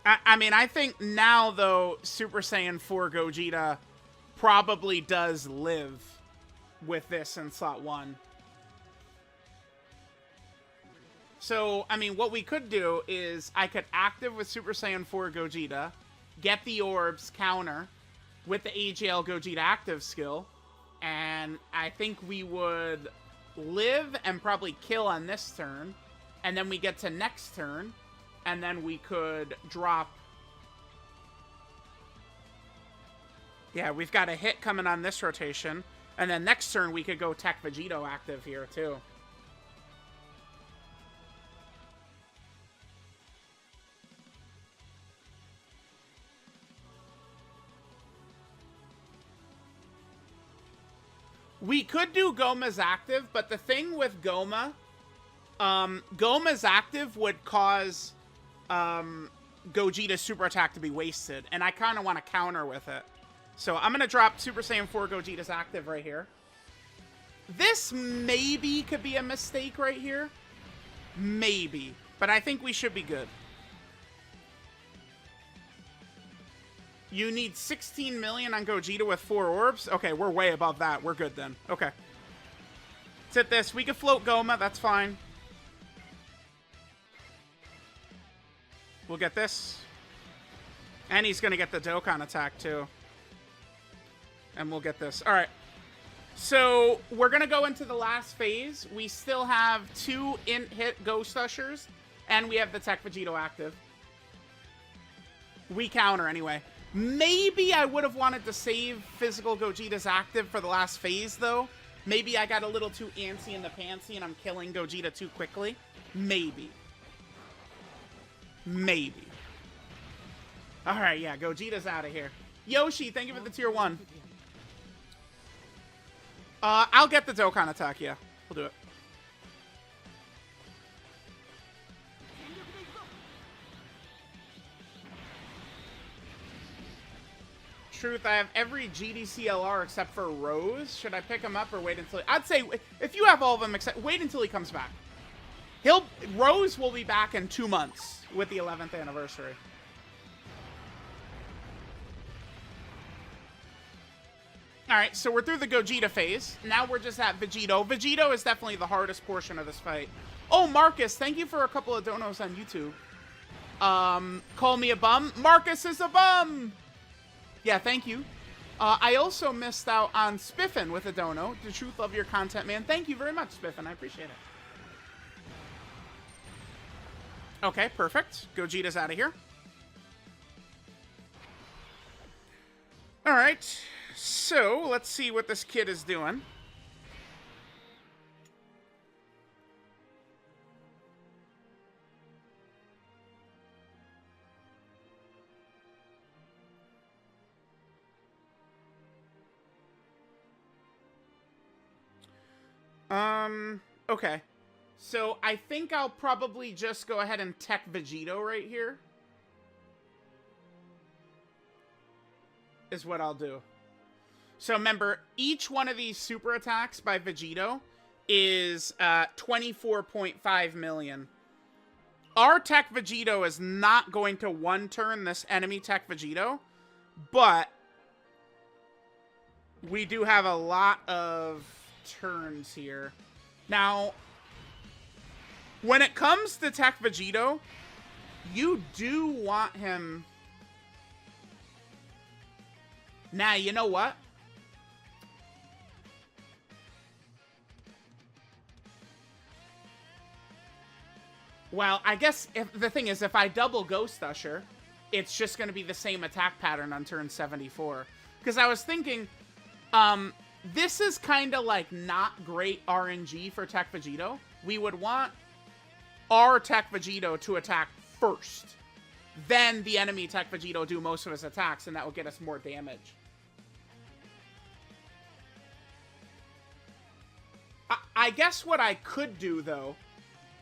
Speaker 1: I mean, I think now, though, Super Saiyan 4 Gogeta probably does live with this in slot 1. So, I mean, what we could do is I could active with Super Saiyan 4 Gogeta, get the orbs counter with the AGL Gogeta active skill, and I think we would live and probably kill on this turn, and then we get to next turn, and then we could drop... Yeah, we've got a hit coming on this rotation, and then next turn we could go Tech Vegito active here, too. We could do Goma's active, but the thing with Goma, Goma's active would cause Gogeta's super attack to be wasted, and I kind of want to counter with it. So I'm going to drop Super Saiyan 4 Gogeta's active right here. This maybe could be a mistake right here. Maybe. But I think we should be good. You need 16 million on Gogeta with 4 orbs? Okay, we're way above that. We're good then. Okay. Let's hit this. We can float Goma. That's fine. We'll get this. And he's going to get the Dokkan attack too. And we'll get this. All right. So we're going to go into the last phase. We still have 2 hit Ghost Ushers. And we have the Tech Vegito active. We counter anyway. Maybe I would have wanted to save physical Gogeta's active for the last phase, though. Maybe I got a little too antsy in the pantsy and I'm killing Gogeta too quickly. Maybe. Maybe. Alright, yeah, Gogeta's out of here. Yoshi, thank you for the tier 1. I'll get the Dokkan attack, yeah. We'll do it. Truth, I have every GDCLR except for Rose. Should I pick him up or wait until... I'd say, if you have all of them, wait until he comes back. Rose will be back in 2 months with the 11th anniversary. Alright, so we're through the Gogeta phase. Now we're just at Vegito. Vegito is definitely the hardest portion of this fight. Oh, Marcus, thank you for a couple of donos on YouTube. Call me a bum. Marcus is a bum! Yeah, thank you. I also missed out on Spiffin with a dono. The truth, love your content, man. Thank you very much, Spiffin. I appreciate it. Okay, perfect. Gogeta's out of here. All right. So, let's see what this kid is doing. Okay. So, I think I'll probably just go ahead and tech Vegito right here. Is what I'll do. So, remember, each one of these super attacks by Vegito is 24.5 million. Our tech Vegito is not going to one-turn this enemy tech Vegito, but we do have a lot of turns here. Now, when it comes to Tech Vegito, you do want him... Nah, you know what? Well, I guess the thing is, if I double Ghost Usher, it's just going to be the same attack pattern on turn 74. Because I was thinking... this is kind of like not great RNG for Tech Vegito. We would want our Tech Vegito to attack first. Then the enemy Tech Vegito do most of his attacks, and that will get us more damage. I guess what I could do, though,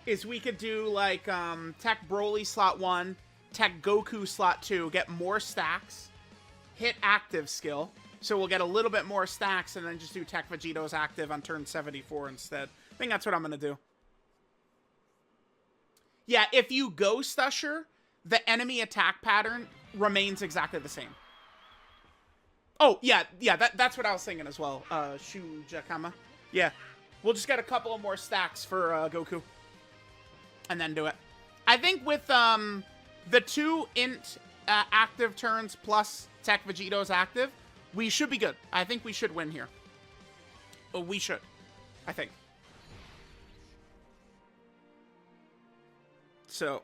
Speaker 1: is we could do, like, Tech Broly slot 1, Tech Goku slot 2, get more stacks, hit active skill. So we'll get a little bit more stacks and then just do Tech Vegito's active on turn 74 instead. I think that's what I'm going to do. Yeah, if you Ghost Usher, the enemy attack pattern remains exactly the same. Oh, yeah, that's what I was thinking as well. Shujakama. Yeah, we'll just get a couple of more stacks for Goku. And then do it. I think with the 2 int active turns plus Tech Vegito's active, we should be good. I think we should win here. Oh, we should. I think. So,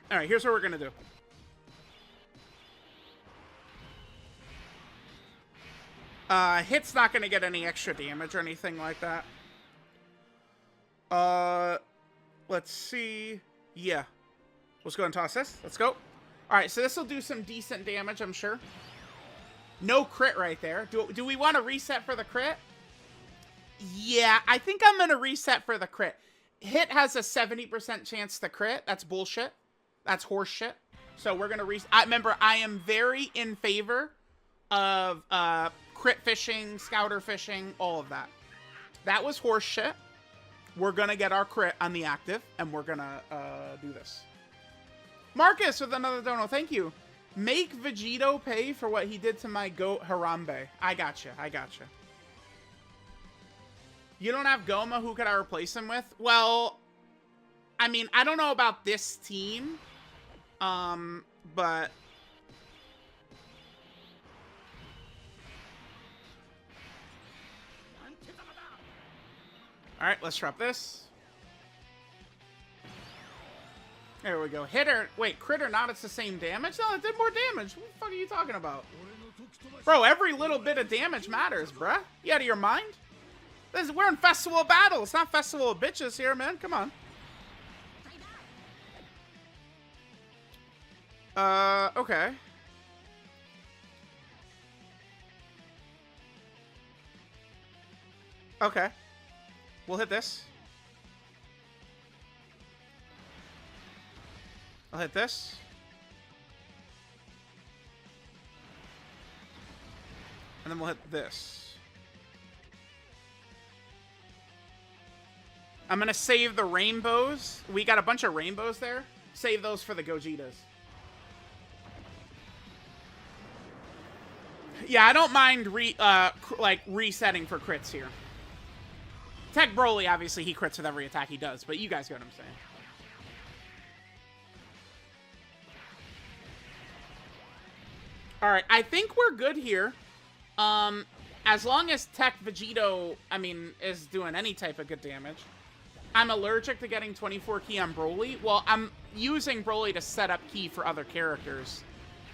Speaker 1: alright, here's what we're going to do. Hit's not going to get any extra damage or anything like that. Let's see. Yeah. Let's go and toss this. Let's go. Alright, so this will do some decent damage, I'm sure. No crit right there. Do we want to reset for the crit? Yeah, I think I'm going to reset for the crit. Hit has a 70% chance to crit. That's bullshit. That's horse shit. So we're going to reset. Remember, I am very in favor of crit fishing, scouter fishing, all of that. That was horse shit. We're going to get our crit on the active, and we're going to do this. Marcus with another dono. Thank you. Make Vegito pay for what he did to my goat Harambe. I gotcha. I gotcha. You don't have Goma? Who could I replace him with? Well, I mean, I don't know about this team. But... Alright, let's drop this. There we go. Hit or... Wait, crit or not, it's the same damage? No, it did more damage. What the fuck are you talking about? Bro, every little bit of damage matters, bruh. You out of your mind? We're in Festival of Battle. It's not Festival of Bitches here, man. Come on. Okay. Okay. We'll hit this. I'll hit this. And then we'll hit this. I'm gonna save the rainbows. We got a bunch of rainbows there. Save those for the Gogetas. Yeah, I don't mind resetting for crits here. Tech Broly, obviously, he crits with every attack he does, but you guys get what I'm saying. Alright, I think we're good here. As long as Tech Vegito, I mean, is doing any type of good damage. I'm allergic to getting 24 key on Broly. Well, I'm using Broly to set up key for other characters.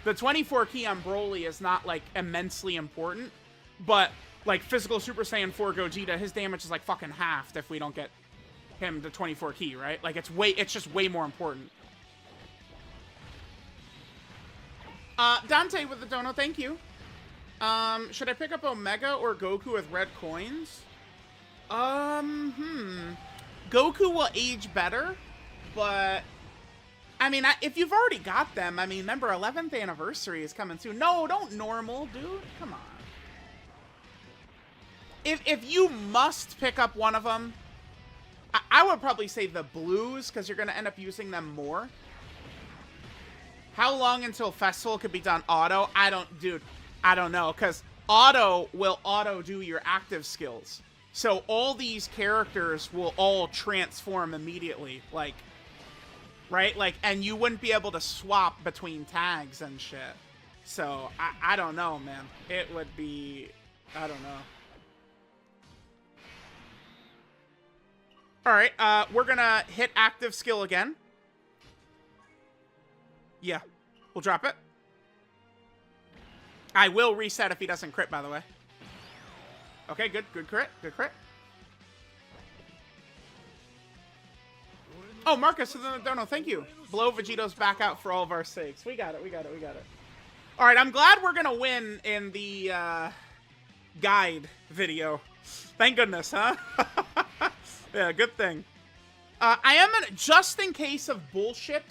Speaker 1: The 24 key on Broly is not, like, immensely important. But, like, Physical Super Saiyan 4 Gogeta, his damage is, like, fucking halved if we don't get him to 24 key, right? Like, it's just way more important. Dante with the dono, thank you. Should I pick up Omega or Goku with red coins? Goku will age better, but... I mean, if you've already got them, I mean, remember, 11th anniversary is coming soon. No, don't normal, dude. Come on. If you must pick up one of them, I would probably say the blues, because you're going to end up using them more. How long until Festival could be done auto? I don't know, because auto will auto-do your active skills. So all these characters will all transform immediately, like... Right? Like, and you wouldn't be able to swap between tags and shit. So, I don't know, man. It would be... I don't know. Alright, we're gonna hit active skill again. Yeah. We'll drop it. I will reset if he doesn't crit, by the way. Okay, good. Good crit. Good crit. Oh, Marcus, don't know. Thank you. Blow Vegito's back out for all of our sakes. We got it. We got it. We got it. All right, I'm glad we're going to win in the guide video. Thank goodness, huh? Yeah, good thing. I am going to, just in case of bullshit,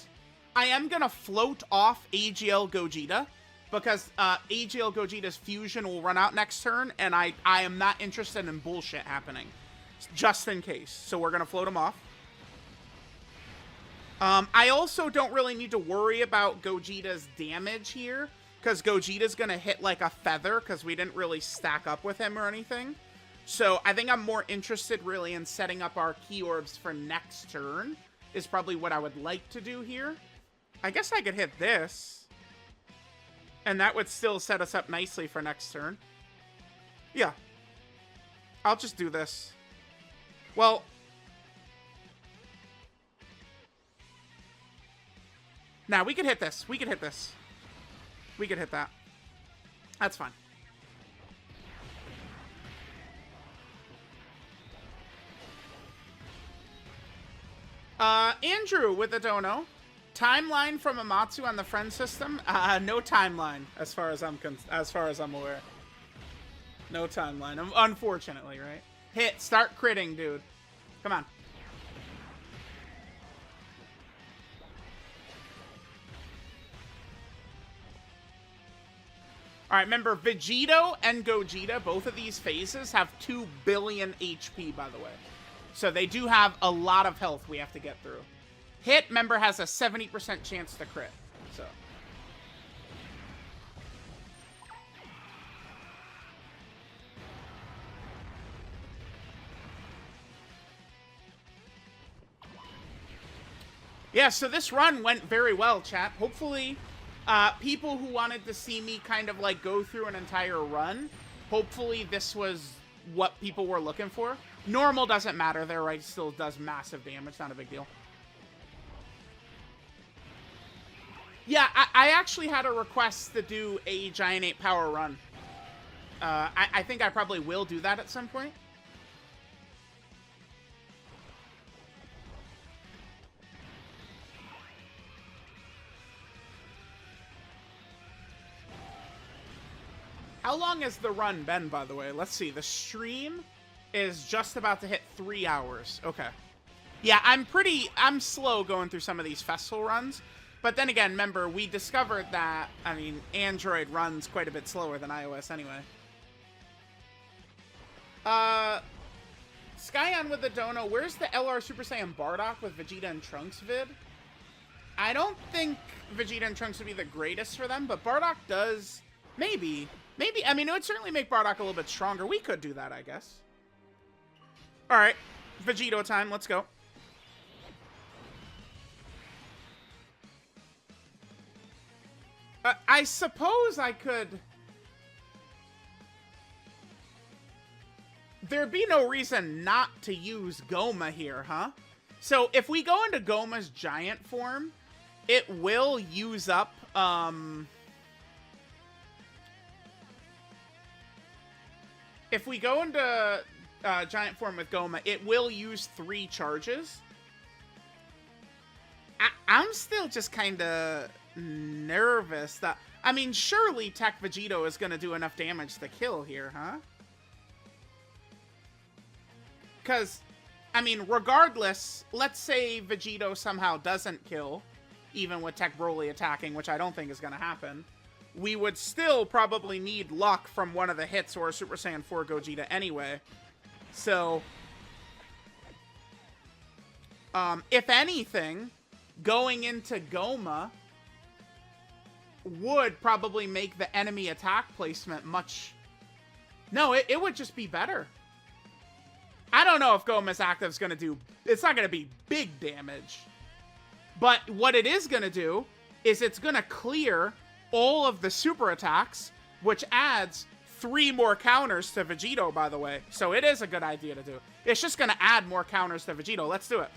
Speaker 1: I am going to float off AGL Gogeta. Because AGL Gogeta's fusion will run out next turn. And I am not interested in bullshit happening. Just in case. So we're going to float him off. I also don't really need to worry about Gogeta's damage here, because Gogeta's going to hit like a feather, because we didn't really stack up with him or anything. So I think I'm more interested really in setting up our key orbs for next turn, is probably what I would like to do here. I guess I could hit this, and that would still set us up nicely for next turn. Yeah. I'll just do this. Well... Now, we could hit this. We could hit this. We could hit that. That's fine. Andrew with the dono. Timeline from Amatsu on the friend system? No timeline, as far as I'm aware. No timeline, unfortunately, right? Hit. Start critting, dude. Come on. Alright, remember, Vegito and Gogeta, both of these phases, have 2 billion HP, by the way. So they do have a lot of health we have to get through. Hit, remember, has a 70% chance to crit. So. Yeah, so this run went very well, chat. Hopefully, people who wanted to see me kind of like go through an entire run, hopefully this was what people were looking for. Normal doesn't matter there, right? Still does massive damage, not a big deal. Yeah, I actually had a request to do a Giant 8 power run. I think I probably will do that at some point. How long has the run been, by the way? Let's see. The stream is just about to hit 3 hours. Okay. Yeah, I'm slow going through some of these festival runs. But then again, remember, we discovered that, I mean, Android runs quite a bit slower than iOS anyway. Skyon with the dono. Where's the LR Super Saiyan Bardock with Vegeta and Trunks vid? I don't think Vegeta and Trunks would be the greatest for them, but Bardock does... Maybe. Maybe. I mean, it would certainly make Bardock a little bit stronger. We could do that, I guess. Alright. Vegito time. Let's go. I suppose I could... There'd be no reason not to use Goma here, huh? So, if we go into Goma's giant form, it will use up, if we go into giant form with Goma, it will use 3 charges. I'm still just kind of nervous that... I mean, surely Tech Vegito is going to do enough damage to kill here, huh? Because, I mean, regardless, let's say Vegito somehow doesn't kill, even with Tech Broly attacking, which I don't think is going to happen. We would still probably need luck from one of the hits or a Super Saiyan 4 Gogeta anyway. So, if anything, going into Goma would probably make the enemy attack placement much... No, it would just be better. I don't know if Goma's active is going to do... It's not going to be big damage. But what it is going to do is it's going to clear all of the super attacks, which adds 3 more counters to Vegito, by the way. So it is a good idea to do. It's just going to add more counters to Vegito. Let's do it.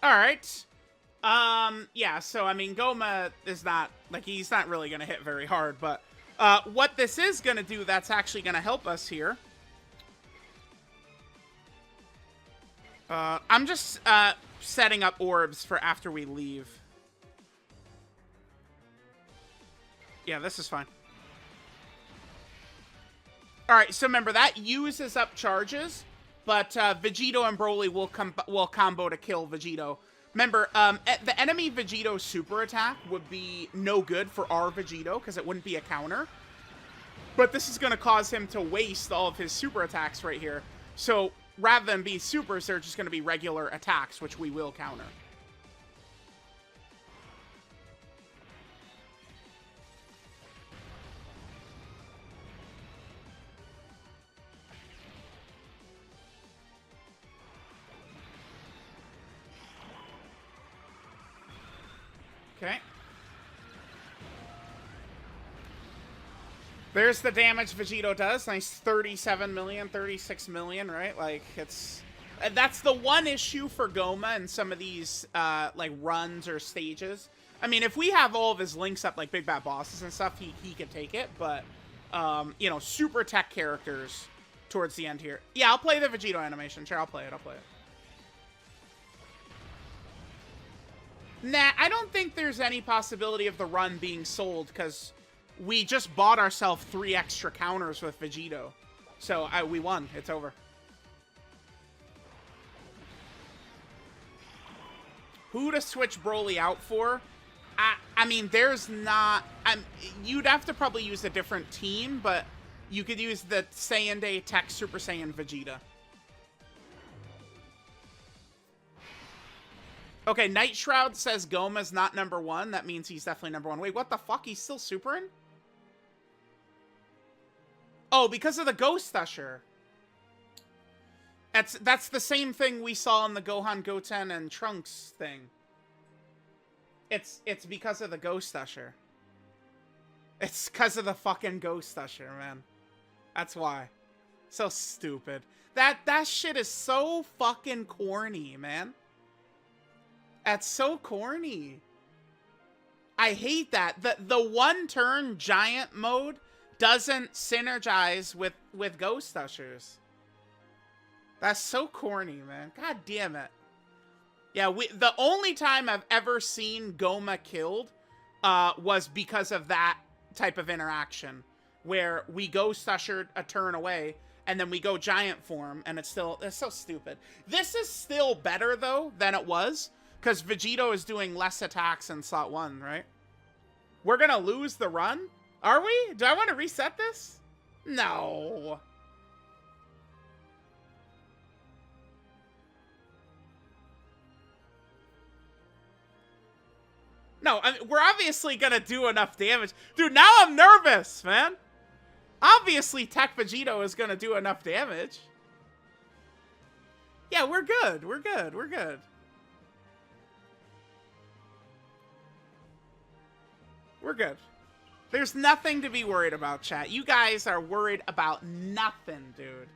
Speaker 1: Alright. Yeah, so, I mean, Goma is not, like, he's not really going to hit very hard, but what this is going to do that's actually going to help us here. I'm just setting up orbs for after we leave. Yeah, this is fine. Alright, so remember, that uses up charges, but Vegito and Broly will combo to kill Vegito. Remember, the enemy Vegito super attack would be no good for our Vegito, because it wouldn't be a counter. But this is going to cause him to waste all of his super attacks right here. So, rather than be supers, they're just going to be regular attacks, which we will counter. Okay. There's the damage Vegito does. Nice 37 million, 36 million, right? Like, it's... That's the one issue for Goma in some of these, like, runs or stages. I mean, if we have all of his links up, like Big Bad Bosses and stuff, he could take it. But, you know, super tech characters towards the end here. Yeah, I'll play the Vegito animation. Sure, I'll play it. Nah, I don't think there's any possibility of the run being sold, because we just bought ourselves 3 extra counters with Vegito. So, we won. It's over. Who to switch Broly out for? I mean, there's not... you'd have to probably use a different team, but you could use the Saiyan Day Tech Super Saiyan Vegeta. Okay, Night Shroud says Goma's not #1. That means he's definitely #1. Wait, what the fuck? He's still Superin? Oh, because of the Ghost Usher. That's the same thing we saw in the Gohan, Goten, and Trunks thing. It's because of the Ghost Usher. It's because of the fucking Ghost Usher, man. That's why. So stupid. That shit is so fucking corny, man. That's so corny. I hate that. The one-turn giant mode doesn't synergize with Ghost Ushers. That's so corny, man. God damn it. Yeah, the only time I've ever seen Goma killed was because of that type of interaction, where we Ghost Ushered a turn away, and then we go giant form, and it's so stupid. This is still better, though, than it was, because Vegito is doing less attacks in slot 1, right? We're gonna lose the run? Are we? Do I want to reset this? No. No, I mean, we're obviously gonna do enough damage. Dude, now I'm nervous, man. Obviously, Tech Vegito is gonna do enough damage. Yeah, we're good. We're good. We're good. We're good. There's nothing to be worried about, chat. You guys are worried about nothing, dude.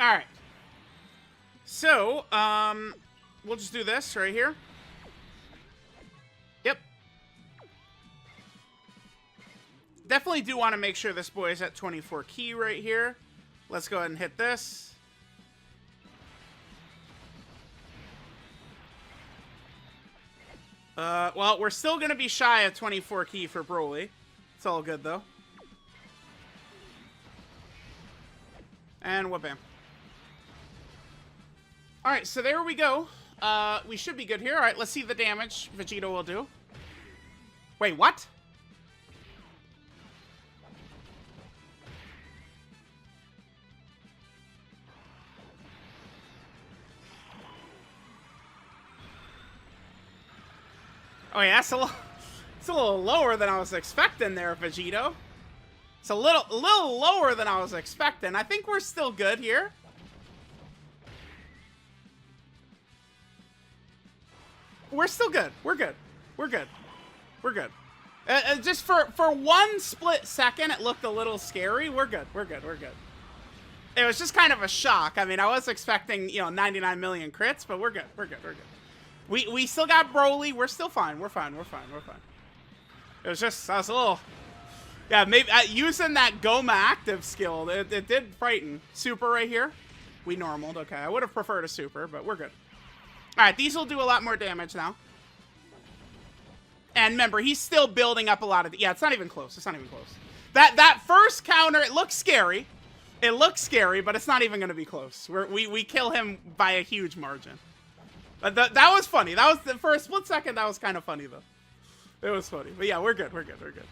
Speaker 1: Alright. So, we'll just do this right here. Yep. Definitely do want to make sure this boy is at 24 key right here. Let's go ahead and hit this. Well, we're still going to be shy of 24 key for Broly. It's all good, though. And whoop-bam. Alright, so there we go. We should be good here. Alright, let's see the damage Vegito will do. Wait, what? Oh yeah, it's a little lower than I was expecting there, Vegito. It's a little lower than I was expecting. I think we're still good here. We're still good. We're good. We're good. We're good. Just for one split second, it looked a little scary. We're good. We're good. We're good. It was just kind of a shock. I mean, I was expecting, 99 million crits, but we're good. We're good. We're good. We still got Broly. We're still fine. We're fine. We're fine. We're fine. It was just, I was a little... Yeah, maybe using that Goma active skill, it did frighten. Super right here. We normaled. Okay, I would have preferred a super, but we're good. Alright, these will do a lot more damage now. And remember, he's still building up a lot of... Yeah, it's not even close. It's not even close. That first counter, it looks scary. It looks scary, but it's not even going to be close. We kill him by a huge margin. That was funny. That was, for a split second, that was kind of funny, though. It was funny. But yeah, we're good. We're good. We're good.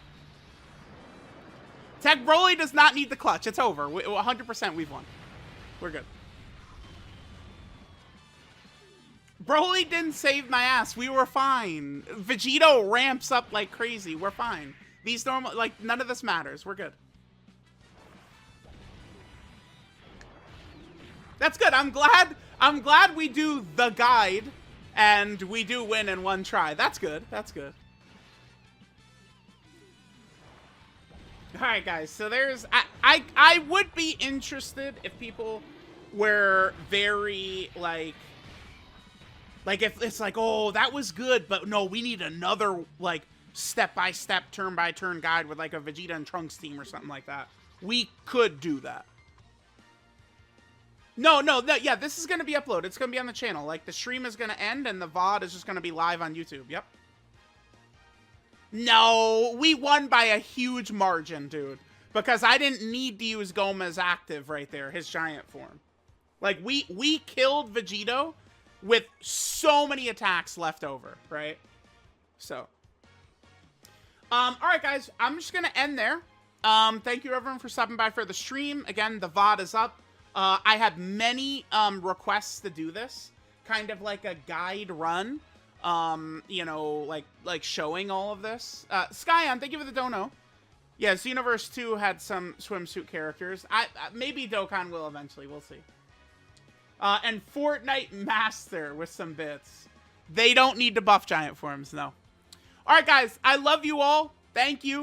Speaker 1: Tech Broly does not need the clutch. It's over. 100% we've won. We're good. Broly didn't save my ass. We were fine. Vegito ramps up like crazy. We're fine. These normal, like, none of this matters. We're good. That's good. I'm glad we do the guide and we do win in one try. That's good. That's good. All right, guys. So there's I would be interested if people were very like if it's like, oh, that was good, but no, we need another like step-by-step, turn-by-turn guide with like a Vegeta and Trunks team or something like that. We could do that. No, yeah, this is going to be uploaded. It's going to be on the channel. Like, the stream is going to end, and the VOD is just going to be live on YouTube. Yep. No, we won by a huge margin, dude. Because I didn't need to use Goma's active right there, his giant form. Like, we killed Vegito with so many attacks left over, right? So. Alright, guys. I'm just going to end there. Thank you, everyone, for stopping by for the stream. Again, the VOD is up. I had many requests to do this, kind of like a guide run, you know, like showing all of this. Skyon, thank you for the dono. Yeah, Xenoverse 2 had some swimsuit characters. Maybe Dokkan will eventually. We'll see. And Fortnite Master with some bits. They don't need to buff giant forms, no. All right, guys, I love you all. Thank you.